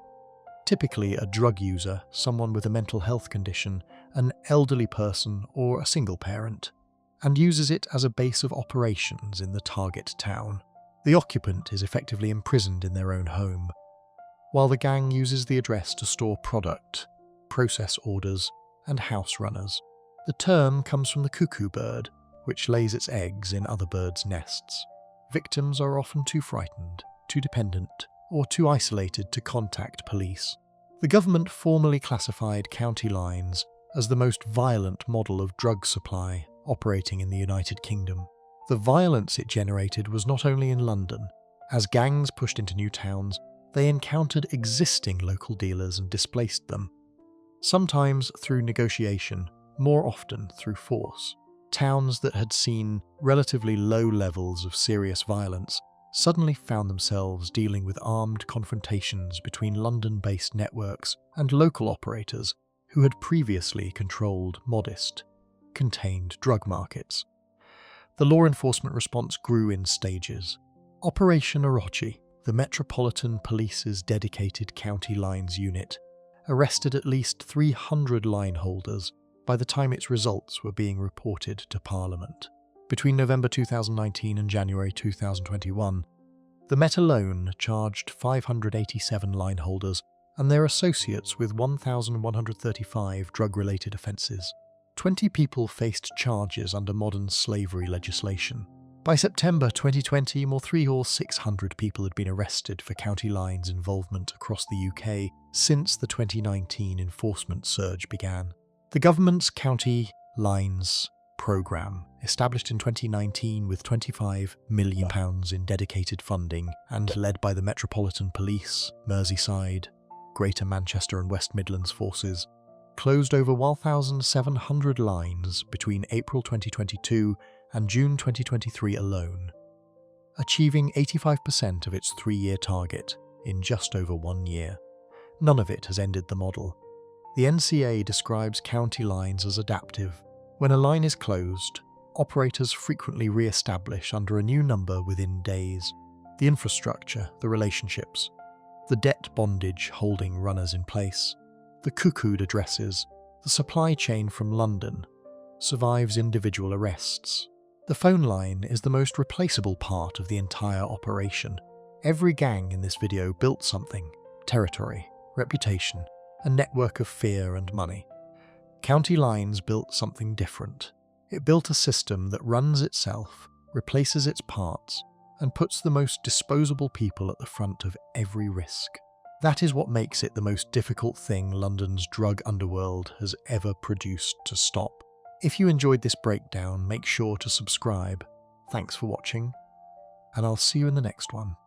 Typically a drug user, someone with a mental health condition, an elderly person, or a single parent, and uses it as a base of operations in the target town. The occupant is effectively imprisoned in their own home, while the gang uses the address to store product, process orders, and house runners. The term comes from the cuckoo bird, which lays its eggs in other birds' nests. Victims are often too frightened, too dependent, or too isolated to contact police. The government formally classified county lines as the most violent model of drug supply operating in the United Kingdom. The violence it generated was not only in London. As gangs pushed into new towns, they encountered existing local dealers and displaced them, sometimes through negotiation, more often through force. Towns that had seen relatively low levels of serious violence suddenly found themselves dealing with armed confrontations between London-based networks and local operators who had previously controlled modest, contained drug markets. The law enforcement response grew in stages. Operation Orochi, the Metropolitan Police's dedicated county lines unit, arrested at least 300 line holders by the time its results were being reported to Parliament. Between November 2019 and January 2021, the Met alone charged 587 line holders and their associates with 1,135 drug-related offences. 20 people faced charges under modern slavery legislation. By September 2020, more 300 or 600 people had been arrested for county lines involvement across the UK since the 2019 enforcement surge began. The government's County Lines programme, established in 2019 with £25 million in dedicated funding and led by the Metropolitan Police, Merseyside, Greater Manchester and West Midlands forces, closed over 1,700 lines between April 2022 and June 2023 alone, achieving 85% of its 3-year target in just over 1 year. None of it has ended the model. The NCA describes county lines as adaptive. When a line is closed, operators frequently re-establish under a new number within days. The infrastructure, the relationships, the debt bondage holding runners in place, the cuckooed addresses, the supply chain from London survives individual arrests. The phone line is the most replaceable part of the entire operation. Every gang in this video built something: territory, reputation, a network of fear and money. County Lines built something different. It built a system that runs itself, replaces its parts, and puts the most disposable people at the front of every risk. That is what makes it the most difficult thing London's drug underworld has ever produced to stop. If you enjoyed this breakdown, make sure to subscribe. Thanks for watching, and I'll see you in the next one.